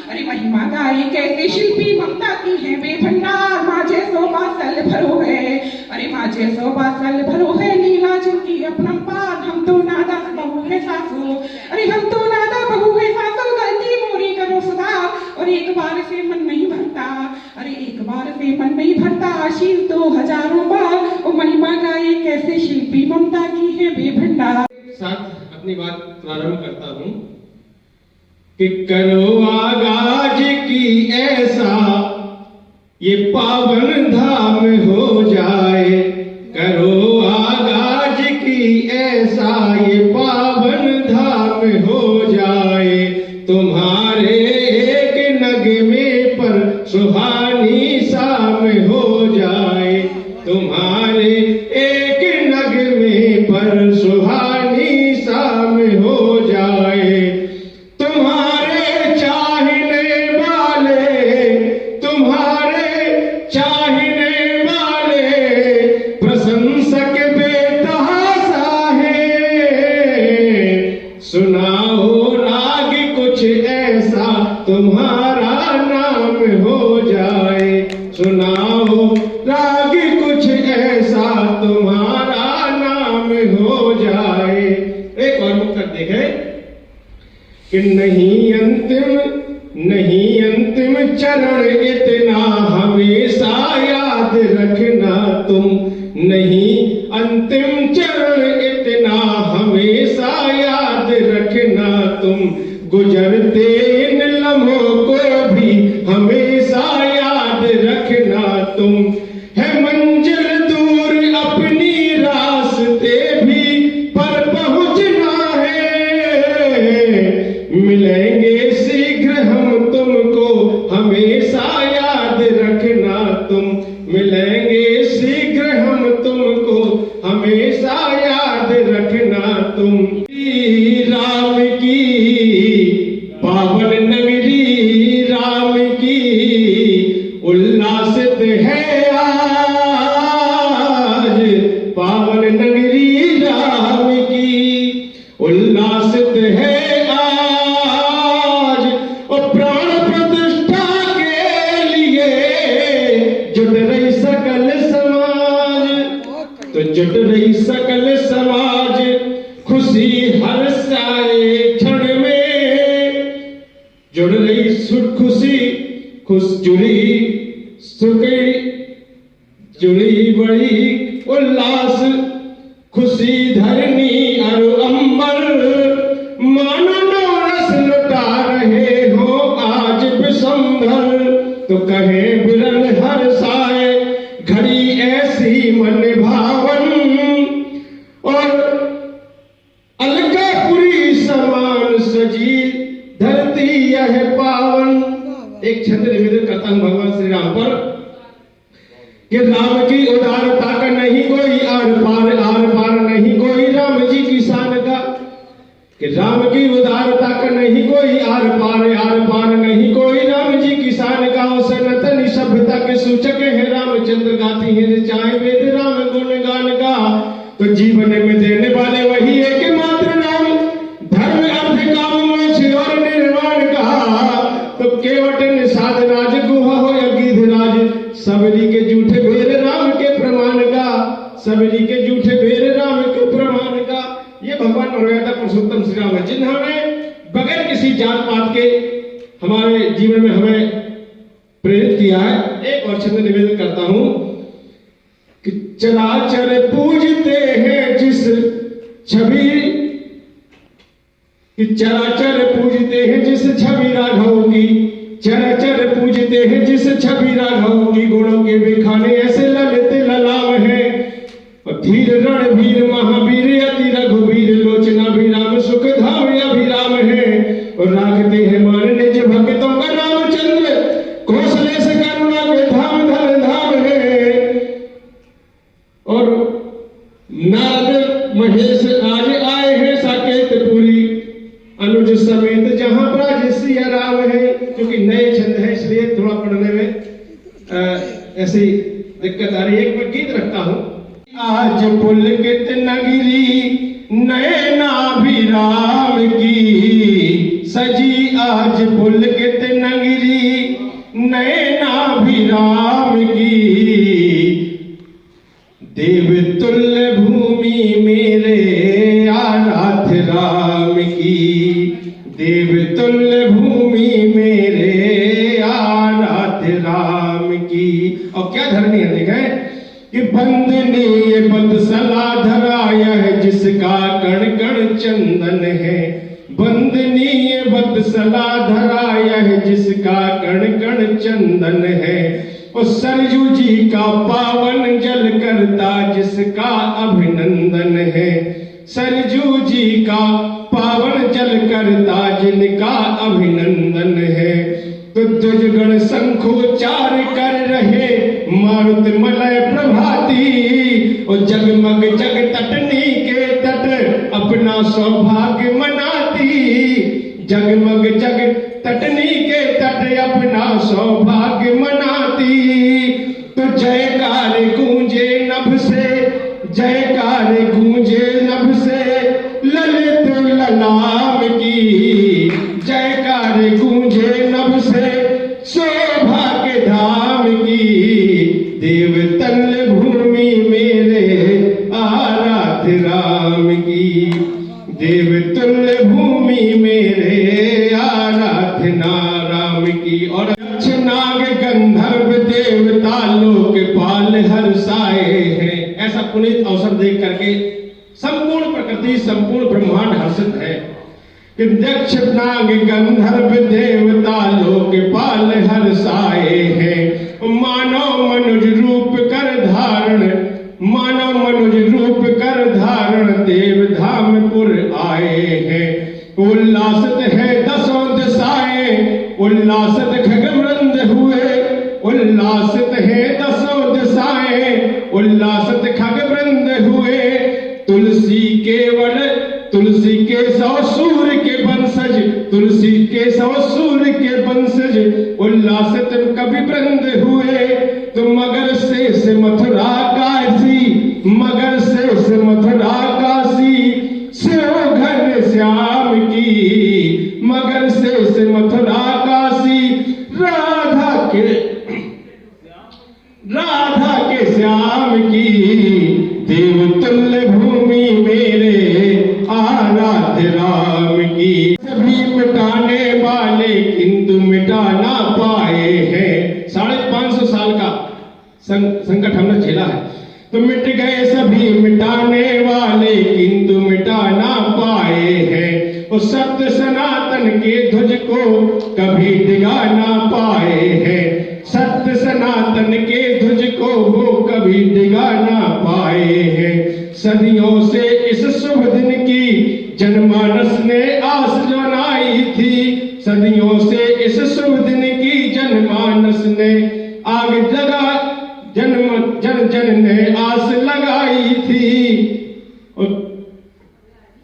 अरे महिमा गाई कैसे शिल्पी, ममता की है बेभंडार। माँ जैसो बासल भरो है, अरे माँ जैसो बासल भरो है, लीला जिनकी अपरंपार। हम तो नादा बहू है सासू, अरे हम तो नादा बहू है सासू, गलती मोरी करो सुधार। और एक बार से मन नहीं भरता, अरे एक बार से मन नहीं भरता, आशीष तो हजारों बार। और महिमा गाई कैसे शिल्पी, ममता की है बेभंडार। साथ अपनी बात प्रारंभ करता हूं कि करो आगाज की ऐसा ये पावन धाम हो जाए, करो आगाज की ऐसा ये पावन धाम हो जाए। तुम्हारे एक नगमे पर सुहानी शाम हो जाए, तुम्हारे एक नगमे पर सुहानी शाम हो जाए। तुम्हारे चाहने वाले, तुम्हारे चाहने वाले प्रशंसक बेतहाशा है। सुनाओ राग कुछ ऐसा तुम्हारा नाम हो जाए, सुनाओ राग कुछ ऐसा तुम्हारा नाम हो जाए। एक और मुक्तक देखे कि नहीं अंतिम चरण इतना हमेशा याद रखना तुम, नहीं अंतिम चरण इतना हमेशा याद रखना तुम। गुजरते इन लम्हों को भी हमेशा याद रखना तुम। है मंजिल दूर अपनी रास्ते भी पर पहुंचना है, मिलेंगे शीघ्र हम तुमको हमेशा याद रखना तुम, मिलेंगे शीघ्र हम तुमको हमेशा याद रखना तुम। राम की पावन नगरी, राम की उल्लासित है आज, पावन नगरी राम की उल्लासित है आज। और प्राण प्रतिष्ठा के लिए जुट रही सकल समाज, तो जुट रही सकल समाज, खुशी हर सारे क्षण में जुड़ रही खुशी, जुड़ी सुखी, जुड़ी बड़ी उल्लास, खुशी धरनी और अंबर, मानो रस लुटा रहे हो आज विशंभर। तो कहे बिरल हर साए घड़ी ऐसी मन भावन, और अलकापुरी समान सजी धरती यह पावन। एक छंद निवेदन करता हूं भगवान श्री राम पर कि राम की उदारता का नहीं कोई आर पार नहीं कोई राम जी की शान का, कि राम की उदारता का नहीं कोई आर पार नहीं कोई राम जी की शान का। और सनातन सभ्यता के सूचक है रामचंद्र गाती है चाहे वेद राम गुणगान का। तो जीवन में देने वाले वही एक मात्र नाम, धर्म अर्थ काम मोक्ष और निर्वाण का। तो केवट निषाद राज गुहा हो या गिधराज, सबरी के झूठे भेद राम के प्रमाण का, सबरी के झूठे भेद राम के प्रमाण का। ये भगवान मर्यादा पुरुषोत्तम श्री राम है, जिन्होंने बगैर किसी जात पात के हमारे जीवन में हमें प्रेरित किया है। एक और छंद निवेदन करता हूं कि चराचर पूजते हैं जिस छवि, कि चराचर पूजते हैं जिस छवि राघव की, चराचर पूजते हैं जिस छवि राघव की। गुणों के बिखाने ऐसे ललित ललाम है, धीर रणवीर महावीर अति रघुवीर लोचना भी राम सुख धाम अभिराम है। और राखते हैं मान निज भक्तों का रामचंद्र, कौशले से करुणा के धाम धन धाम है। और नारद महेश आज आए हैं साकेतपुरी, अनुज समेत जहां ब्रज सिया राम है। क्योंकि नए छंद है इसलिए थोड़ा पढ़ने में ऐसी दिक्कत आ रही है। एक मैं गीत रखता हूं। आज पुलकित नगरी नयनाभिराम की सजी, आज पुलकित नगरी नयनाभिराम की। देवतुल्य भूमि मेरे आराध राम की, देवतुल्य भूमि मेरे आराध राम की। और क्या धरनी है देखें कि बंदनीय बदसला धराया है जिसका कण कण चंदन है, बंदनीय बदसला धराया है जिसका कण कण चंदन है। और सरजू जी का पावन जल करता जिसका अभिनंदन है, सरजू जी का पावन जल करता जिनका अभिनंदन है। तो दुजगण शंखोच्चार कर रहे मारुत मलय प्रभाती, और जगमग जग तटनी के तट अपना सौभाग्य मनाती, जगमग जग तटनी के तट अपना सौभाग्य मनाती। तो जयकार गूंजे नभ से, जयकार गूंजे नभ से ललित ललाम की, जयकार गूंजे नभ से शोभा के धाम की। देवतल्य भूमि मेरे आराध्य राम की, देवतुल्य भूमि मेरे आराध्य राम की। और नाग गंधर्व देवता लोकपाल हर्षाए हैं। ऐसा पुनीत अवसर देख करके संपूर्ण प्रकृति संपूर्ण ब्रह्मांड हर्षित है कि दक्ष नाग गंधर्व देवता लोकपाल हर्षाए हैं। मानव मनुज रूप कर धारण, मानव मनुज रूप कर धारण देव धामपुर आए हैं। उल्लासित है दसों दिशाएं, उल्लासित खगवृंद हुए, उल्लासित है दसों दिशाएं, उल्लासित खगवृंद हुए। तुलसी केवल, तुलसी के सौ सूर्य के वंशज, तुलसी के सौ सूर्य के वंशज उल्लासित कवि वृंद हुए। तो मगर से मथुरा काशी, मगर से मथुरा काशी शिव घन श्याम की, मगर से मथुरा काशी राधा के श्याम की। देवतुल्य भूमि मेरे आराध्य राम की। सभी मिटाने वाले किंतु मिटा ना पाए हैं। 550 साल का संकट हमने झेला है। तो मिट गए सभी मिटाने वाले किंतु मिटा ना पाए हैं। वो सत्य सनातन के ध्वज को कभी डिगा ना पाए हैं। सत्य सनातन के ध्वज को वो कभी डिगा ना पाए हैं। सदियों से इस शुभ दिन की जनमानस ने आस जनाई थी। सदियों से इस शुभ दिन की जनमानस ने आग जगा जन जन ने आस लगाई थी।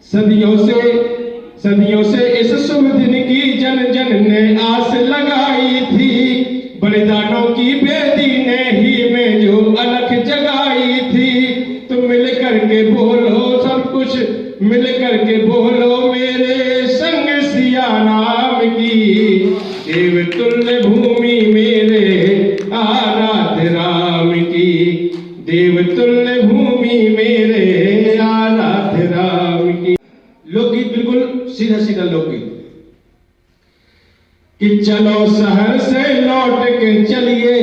सदियों से इस शुभ दिन की जन जन ने आस लगाई थी। बलिदानों की बेदी ने ही में जो अलख जगाई थी। तुम मिल करके बोलो सब कुछ मिल करके बोलो मेरे संग सिया राम की। देव तुल्य भूमि मेरे आराध्य राम की। देव तुल्य भूमि मेरे आराध्य राम की। लोकगीत बिल्कुल सीधा सीधा लोकगीत कि चलो शहर से लौट के चलिए,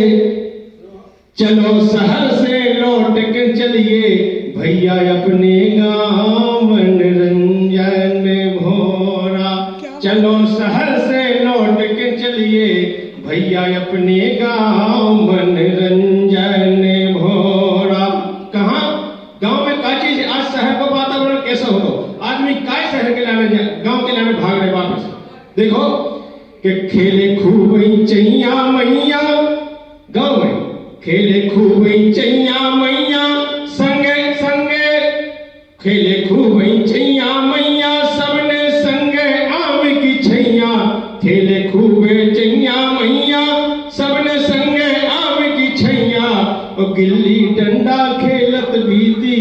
चलो शहर से लौट के चलिए भैया अपने गाँव मनोरंजन भोरा। चलो शहर से लौट के चलिए भैया अपने गाँव मनोरंजन भोरा। कहाँ गांव में का चीज आज शहर का वातावरण कैसा हो, आदमी काय शहर के लाने गांव के लाने भाग रहे वापस। देखो कि खेले खूब चैया मैया, गांव में खेले खूब चैया मैया संगे संगे। खेले खूब चैया मैया सबने संगे आम की छैया। खेले खूब चैया मैया सबने संगे आम की छैया। और गिल्ली डंडा खेलत बीती,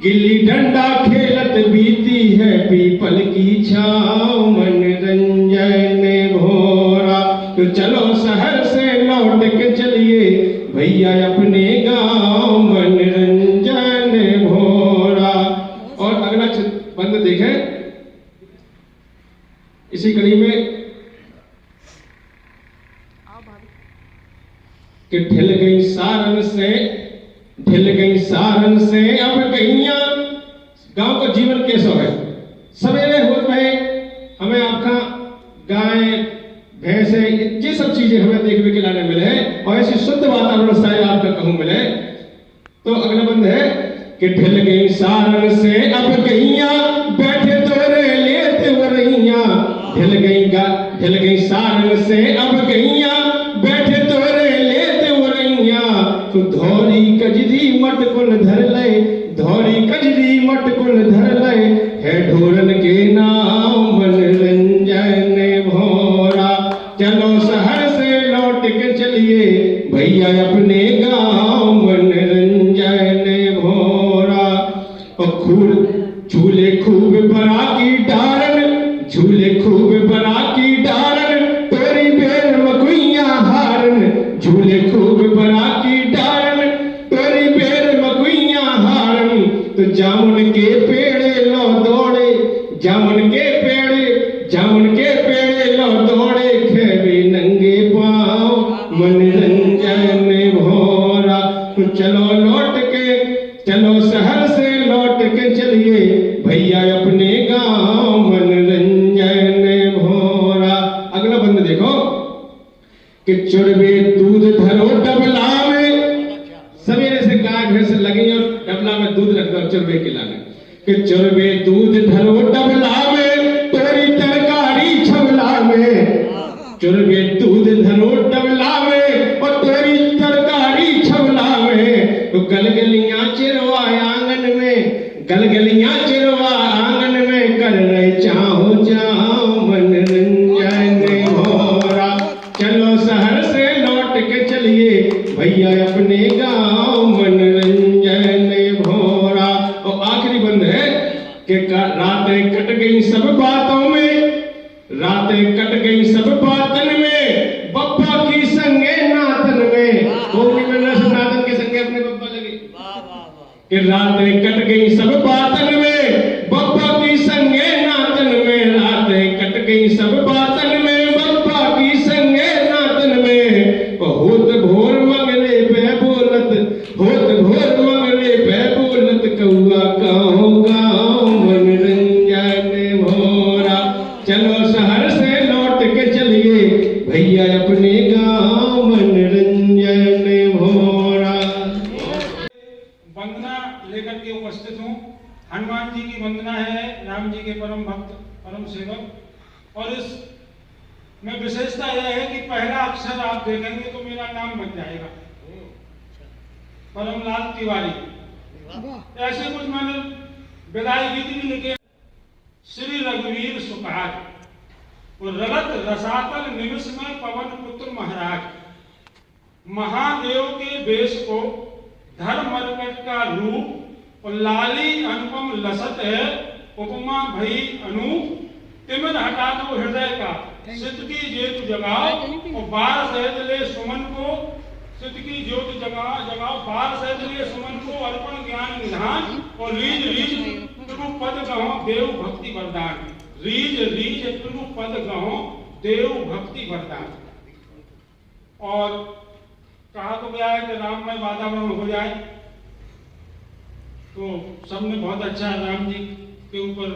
गिल्ली डंडा खेलत बीती है पीपल की छाँव मनोरंजन भोरा। तो चलो शहर से लौट के चलिए भैया अपने गाँव मनोरंजन भोरा। और अगला बंद देखें इसी कड़ी में कि ढिल गई सारन से, ढिल गई सारन से अब गईया। गांव का जीवन कैसा है, सवेरे होते हैं हमें आपका गाय भैंसे ये सब चीजें हमें देखने के लाने मिले हैं और ऐसी शुद्ध वातावरण शायद आपका कहूं मिले। तो अगला बंद है कि ढिल गई सारन से अब गईया बैठे तोरे लेते वरैया। ढिल गई सारन से अब गईया बैठे तोरे लेते वरैया। तो धौरी कजरी मटकुल धर ले, धौरी कजरी मटकुल धर ले है ढोरन के नाम मनोरंजन भोरा। चलो शहर से लौट के चलिए भैया अपने गाँव मनोरंजन भोरा। और खूब झूले खूब बड़ा की डारन, झूले खूब बड़ा की डारन तोरी बेर मकुइया हारन। झूले खूब बड़ा की डारन तोरी बेर मकुइया हारन। तो जामुन के पेड़े लो दौड़े, जामुन के पेड़े, जामुन के पेड़े लो दौड़े खेबे नंगे पाँव मनोरंजन भोरा। तो चलो लौट के, चलो शहर से लौट के चलिए भैया अपने गाँव मनोरंजन भोरा। अगला बंद देखो कि चुरबे दूध धरो डबला में। सवेरे से गाय भैंस लगी और डबला में दूध रख दो चुरबे के लाने। कि चुरबे दूध धरो डबला में तोरी तरकारी छबला में। चुरबे दूध धरो डबला में और तोरी तरकारी छबला में। तो गलगलियां चिरवा आंगन में, गलगलियां चिरवा आंगन में कर रहे चाहो चाहो मनोरंजन भोरा। चलो शहर से लौट के चलिए भैया अपने गाँव मनोरंजन भोरा। और आखिरी बंद है कि रातें कट गई सब बातों में, रातें कट गई सब बातन में बप्पा की संगे नातन में। नातन के संगे अपने बप्पा लगे कि रातें कट गई सब बातन में बप्पा की संगे नातन में। रातें कट गई सब बातन में बप्पा की संगे नातन में। होत भोर मंगले पे बोलत, होत भोर मंगले पे बोलत कौआ गाँव गाँव मनोरंजन भोरा। चलो शहर से लौट के चलिए भैया अपने गांव मनोरंजन भोरा। वंदना लेकर के उपस्थित हूँ। हनुमान जी की वंदना है, राम जी के परम भक्त परम सेवक। और इस में विशेषता यह है कि पहला अक्षर आप देखेंगे तो मेरा नाम बन जाएगा, परमलाल तिवारी। ऐसे कुछ मैंने विदाई गीत भी लिखे। श्री रघुवीर सुखाज और रगत रसातल निमिष में पवन पुत्र महाराज, महादेव के वेश को धर्म मरकट का रूप और लाली अनुपम लसत है, उपमा भई अनूप तिमिर हटा दो हृदय का, सिद्ध की ज्योत जगाओ और बार सहित ले सुमन को, सिद्ध की ज्योत जगाओ बार सहित ले सुमन को, अर्पण ज्ञान निधान और रीज रीज प्रभु पद गहो देव भक्ति वरदान, रीज रीज प्रभु पद गहो देव भक्ति वरदान। और कहा तो गया है कि राममय वातावरण हो जाए, तो सबने बहुत अच्छा राम जी के ऊपर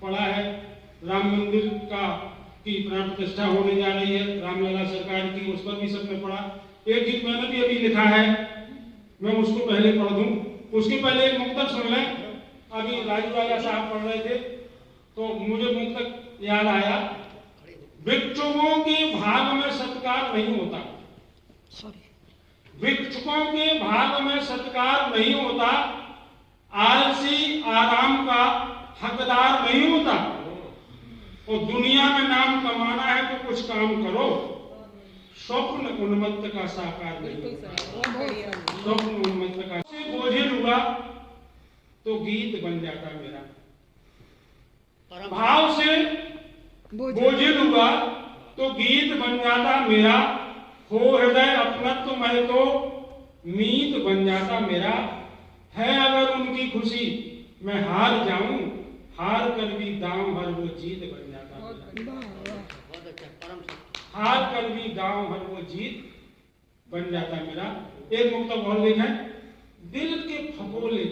पढ़ा है। राम मंदिर की प्राण प्रतिष्ठा होने जा रही है रामलला सरकार की, उस पर भी सबने पढ़ा। एक गीत मैंने भी अभी लिखा है, मैं उसको पहले पढ़ दूं। उसके पहले एक मुक्तक सुन लें। अभी राजू राजा साहब पढ़ रहे थे तो मुझे मुक्तक याद आया। भिक्षुकों के भाग में सत्कार नहीं होता, भिक्षुकों के भाग में सत्कार नहीं होता, आलसी आराम का हकदार नहीं होता। और दुनिया में नाम कमाना है तो कुछ काम करो, स्वप्न उन्मत्त का साकार नहीं, स्वप्न उन्मत्त का बोझिल हुआ तो गीत बन जाता मेरा, भाव से बोझिल हुआ तो गीत बन जाता मेरा, हो हृदय अपनत्व मैं तो मीत बन जाता मेरा। है अगर उनकी खुशी मैं हार जाऊं, हार कर भी दांव हर वो जीत बन जाता मेरा, हार कर भी दांव हर वो जीत बन जाता मेरा। एक मुक्तक और लिखा है। दिल के फपोले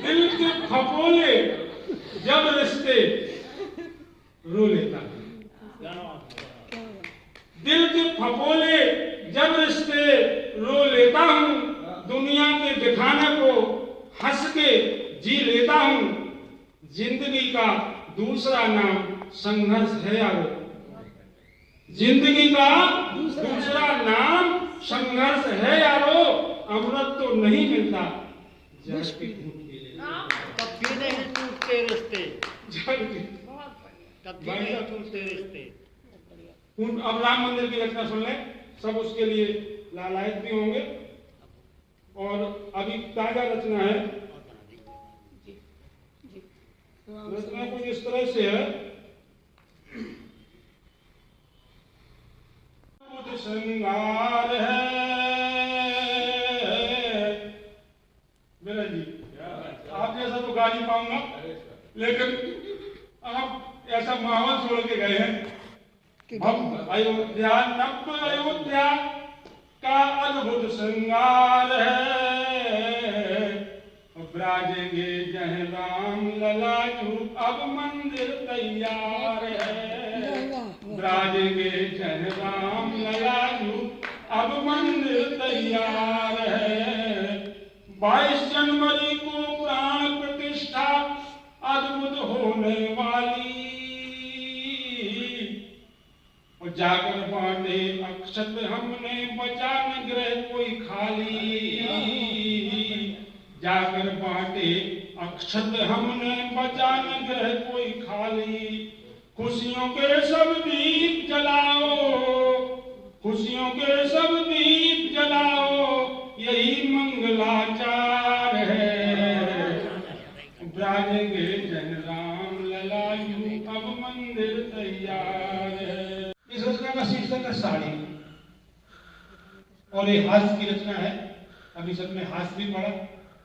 दिल के फपोले जब रिश्ते रो लेता, दिल के फपोले जब रिश्ते रो लेता हूँ, दुनिया के दिखाने को हंस के जी लेता हूँ। जिंदगी का दूसरा नाम संघर्ष है यारो, जिंदगी का दूसरा नाम संघर्ष है यारो, अमृत तो नहीं मिलता जब भी कभी नहीं टूटते रिश्ते, कभी नहीं टूटते रिश्ते। अब राम मंदिर की रचना सुन लें, सब उसके लिए लालायत भी होंगे। और अभी ताजा रचना है, रचना कुछ इस तरह से है। श्रृंगार है मेरा जी, आप जैसा तो गा नहीं पाऊंगा, लेकिन आप ऐसा माहौल छोड़ के गए हैं। हम अयोध्या नव अयोध्या का अद्भुत श्रृंगार है, ब्राजेंगे जह राम लला जू अब मंदिर तैयार है, ब्राजेंगे जह राम लला जू अब मंदिर तैयार है। 22 जनवरी को प्राण प्रतिष्ठा अद्भुत होने वाली, और जाकर बांटे अक्षत हमने बचा न ग्रह कोई खाली, जाकर बांटे अक्षत हमने बचा न ग्रह कोई खाली। खुशियों के सब दीप जलाओ, खुशियों के सब दीप जलाओ, यही मंगलाचार है, ब्राजेंगे जन राम लला यूं अब मंदिर तैयार है। इस रचना का शीर्षक है साड़ी, और ये हास्य की रचना है। अभी सबने हास्य भी पढ़ा,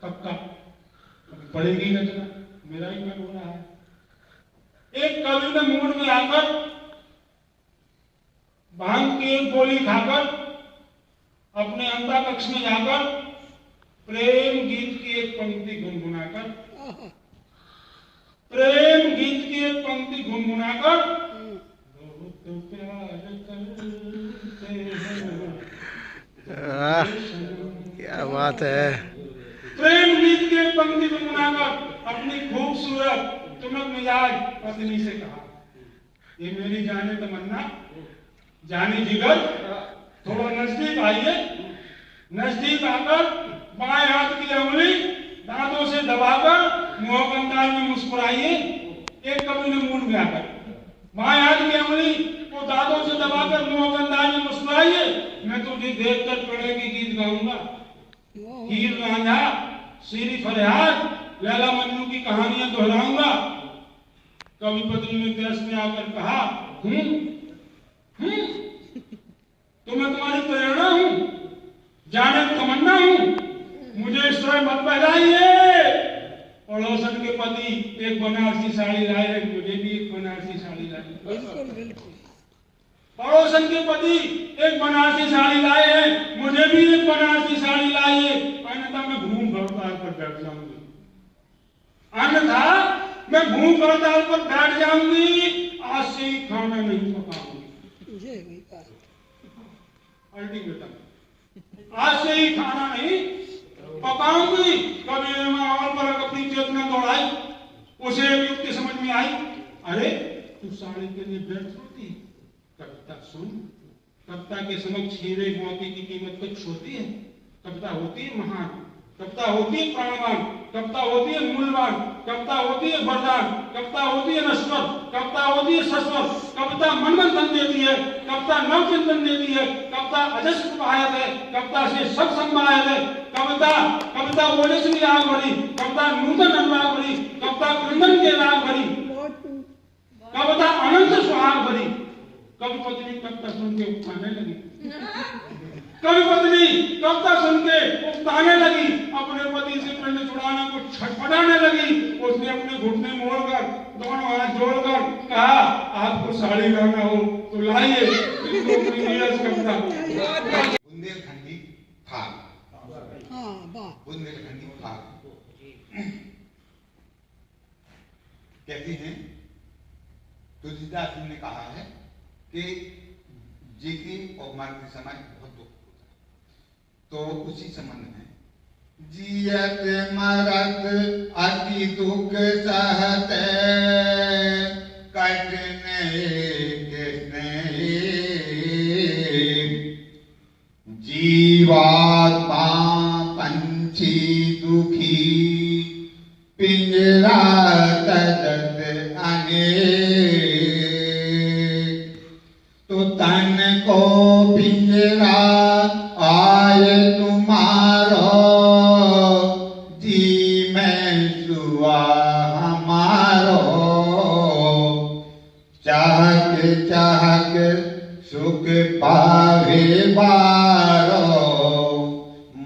कब का पढ़ेगी रचना, मेरा ही मन हो रहा है। एक कवि ने मूड में आकर भांग की एक गोली खाकर अपने अंता कक्ष में जाकर प्रेम गीत की एक पंक्ति गुनगुनाकर, प्रेम गीत की एक पंक्ति गुनगुनाकर बहुत प्यार करते हैं। क्या बात है। प्रेम गीत की एक पंक्ति गुनगुनाकर अपनी खूबसूरत चमक मिजाज पत्नी से कहा, ये मेरी जाने तमन्ना, जाने जिगर, थोड़ा नजदीक आइए। नजदीक आकर बाएं हाथ की उंगली दांतों से दबाकर मुंह के अंदाज में मुस्कुराइए। एक कवि ने मूड में आकर बाएं हाथ की उंगली को दांतों से दबाकर मुंह के अंदाज में मुस्कुराइए। मैं तुझे देखकर प्रणय के गीत गाऊंगा, हीर रांझा, सीरी फरियाद, लैला मजनू की कहानियां दोहराऊंगा। कवि पत्नी ने देश में आकर कहा, तो मैं तुम्हारी प्रेरणा हूं, जाने तमन्ना हूं, मुझे इस तरह मत बहलाइए। पड़ोसन के पति एक बनारसी साड़ी लाए, मुझे भी एक बनारसी साड़ी लाई। पड़ोसन के पति एक बनारसी साड़ी लाए हैं, मुझे भी एक बनारसी साड़ी लाइए, अन्यथा मैं भूख हड़ताल पर बैठ जाऊंगी, अन्यथा मैं भूख हड़ताल पर बैठ जाऊंगी। आज से ही खाना नहीं पकाऊंगी। अल्टीमेटम, आज से ही खाना नहीं पकाऊंगी। कभी और पर अपनी चेतना दौड़ाई, उसे एक युक्ति समझ में आई, अरे तू साड़ी के लिए बैठ होती, कविता सुन। कविता के समक्ष हीरे मोती की कीमत कुछ होती है। कविता होती है महान, कविता होती है प्राणवान, कविता होती है मूल्यवान, कविता होती है वरदान, कविता होती है नश्वर, कविता होती है शाश्वत। कविता मन मंथन देती है, कविता नव चिंतन देती है, कविता अजस्र प्रवाहित है, कविता से सब संवाहित है। कविता ओले से भी आग भरी, कविता नूतन अनुराग भरी, कविता क्रंदन के राग भरी, कविता अनंत सुहाग भरी। कवि पत्नी कविता सुन के उकताने लगी, कवि पत्नी कविता सुन के उकताने लगी, अपने पति से प्रेम छुड़ाने को छटपटाने लगी। उसने अपने घुटने मोड़कर दोनों हाथ जोड़कर कहा, आपको साड़ी लाना हो तो लाइए। कविता बुंदेलखंडी फाग, बुंदेलखंडी फाग कहती हैं। तुलसीदास जी ने कहा है कि जीके और मरते समय बहुत दुख होता है, तो उसी संबंध में जियत मरत अति दुख सहते कटने किसने जीवात्मा पंछी दुखी पिंजरा तजत अनेक। तो तन को पिंजरा आए तुम्हारो जी में सुआ हमारो। चाहक चाहक सुख पावे बारो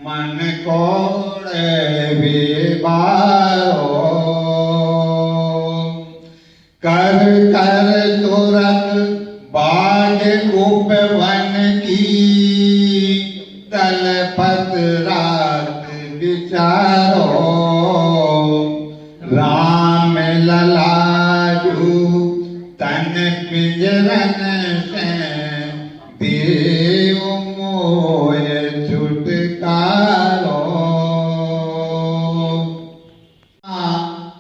मन को रे बारो। कर कर तुरंत बाढ़ उपवन की तलपत रात विचारो। राम ललाजू तन पिंजरन से देव मोह छुटकारो।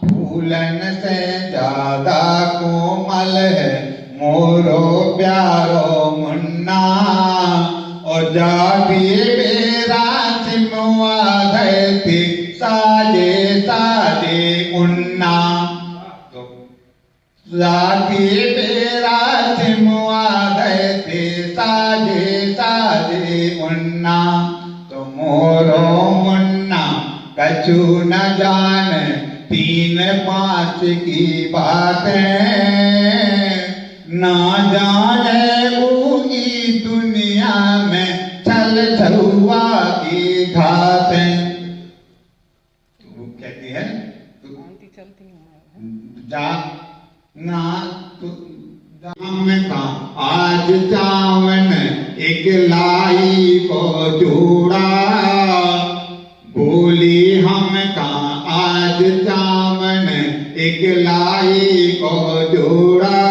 फूलन से ज्यादा कोमल है मोरो प्यारो मुन्ना। और जाबी बेरा सिमुआ धरती साजे साजे उन्ना। तो जाबी बेरा सिमुआ धरती साजे साजे उन्ना। तो मोरो मुन्ना कछु न जान तीन पाँच की बातें। ना जाने ऊँगी दुनिया में चल चलुआ की घातें। तो कहती है जा ना तो दाम का आज चावन एक लाई को जोड़ा। बोल हम का आज चामन एक लाई को जोड़ा,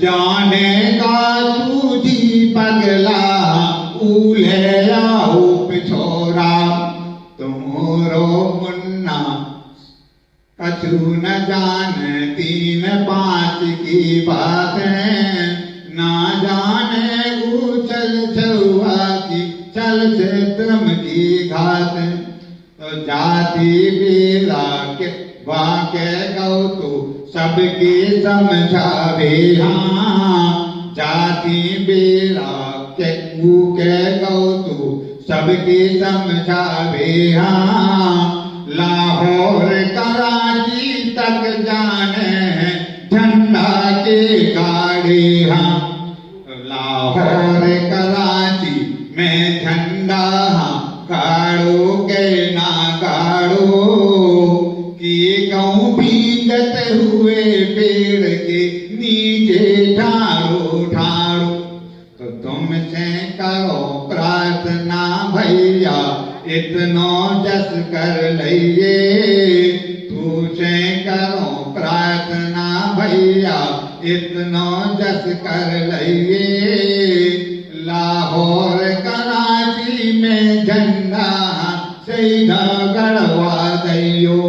जाने का तुझी पगला उले आओ पिछोरा। तुमरो मुन्ना कछु न जान 3-5 की बात है, ना जाने उछल छुआ की चल क्षेत्रम की घात। तो जाति बेरा के वाके गौ तो सबके समझावे हाँ, जाति बेरा के गौ तो सबके समझावे हाँ। लाहौर कराची तक जाने झंडा के गाड़े हाँ, लाहौर कराची में झंडा हाँ, गाड़ो के ना गाड़ो कि गऊ भीगत हुए पेड़ के नीचे ठाड़ो ठाड़ो। तो तुमसे करो प्रार्थना भैया इतनो जस कर लइए, तुझे करो प्रार्थना भैया इतनो जस कर लइए। लाहौर कराची में झंडा सीधा गड़वा दियो।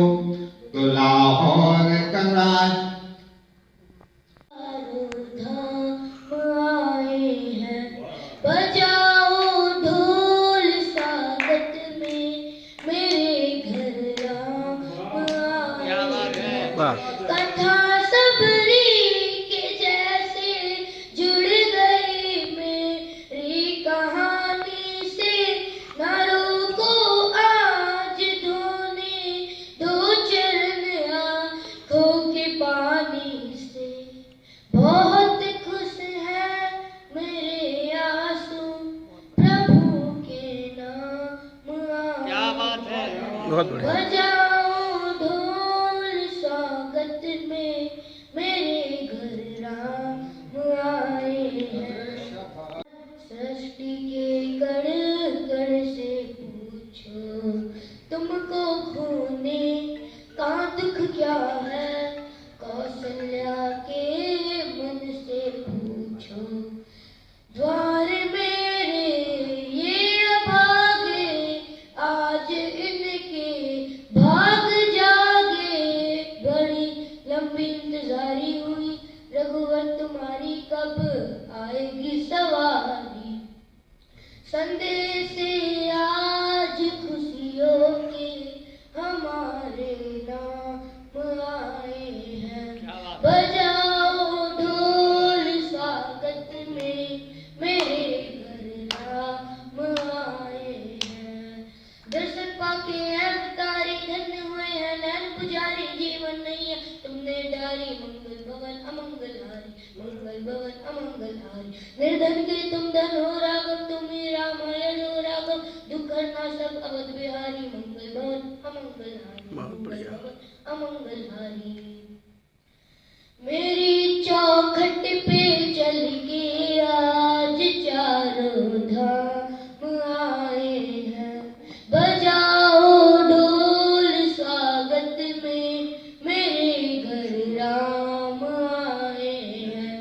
तो लाहौर कराची कथा सबरी के जैसे जुड़ गई मेरी कहानी से, नारों को आज धोने दो चरण आँखों के पानी से। बहुत खुश है मेरे आंसू प्रभु के नाम आए। क्या बात है, बहुत बढ़िया। मेरे घर राम आए हैं। सृष्टि के कण कण से पूछो, तुमको खोने का दुख क्या है, कौशल्या के मन से पूछो। द्वार मेरे ये अभागे, आज इनके भाग जागे। बड़ी लंबी इंतजारी हुई, रघुवर तुम्हारी कब आएगी सवारी। संदेश से आज खुशियों के हमारे नाम आए हैं। बजाओ ढोल स्वागत में मेरे घर राम आए हैं। दर्शन पाके अवतारी धन्य हुए हैं नैन पुजारी, जीवन नहीं है तुमने डारी। मंगल भवन अमंगल हारी, मंगल भवन अमंगल हारी। निर्धन के तुम धन हो राघव, तुम्हें रामायण हो राघव। दुख हरना सब अवध बिहारी, मंगल भवन अमंगल हारी, मंगल भवन अमंगल हारी। मेरी चौखट पे चल के आज चारों धाम आए हैं। बजाओ ढोल स्वागत में मेरे घर राम आए हैं।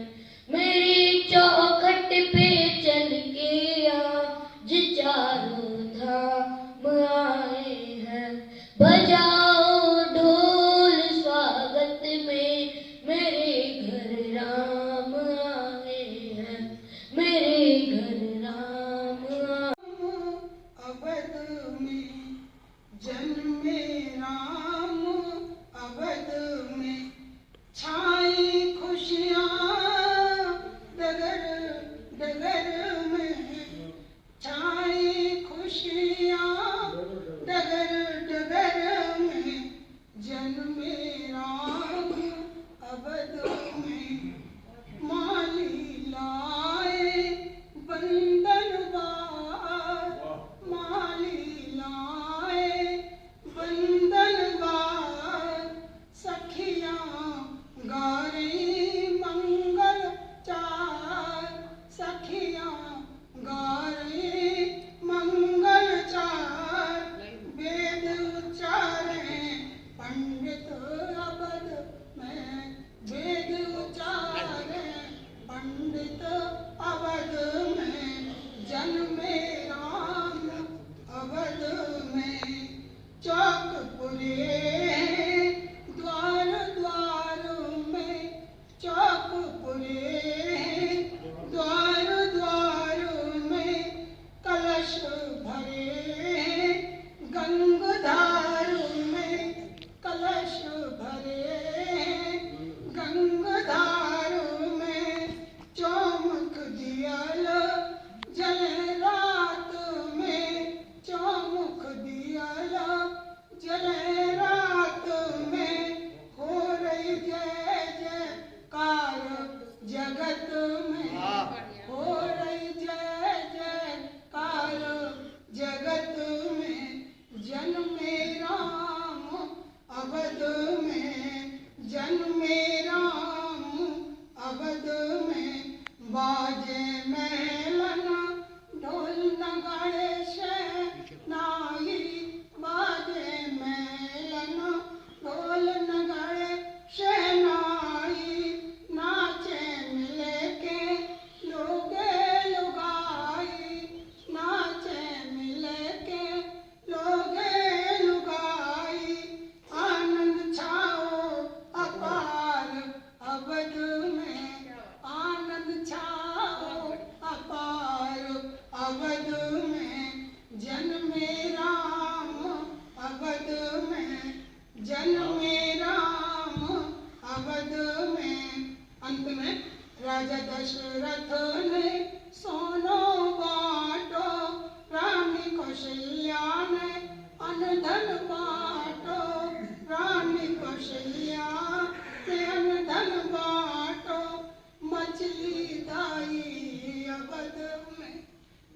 मेरी चौखट पे चल के आज चारों धाम आए हैं। बजाओ ढोल स्वागत में मेरे घर राम आए हैं। मेरे घर राम अवध में जन्मे राम, अवध में छाई खुशियाँ डगर डगर में, छाई खुशियाँ डगर डगर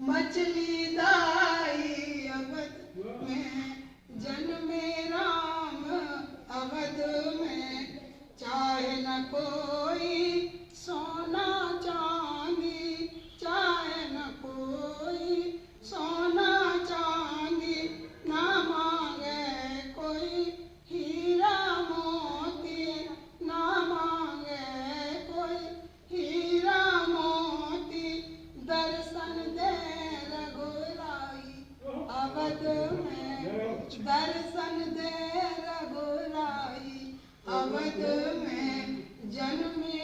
मछली दाई अवध में जन्मे राम अवध में, चाहे न कोई सोना चांदी, चाहे न कोई सोना चांदी, ना मांगे कोई हीरा मोती, ना मांगे कोई हीरा मोती, दर्शन दे रघुराई अवध में, दर्शन दे रघुराई अवध में, जन्मे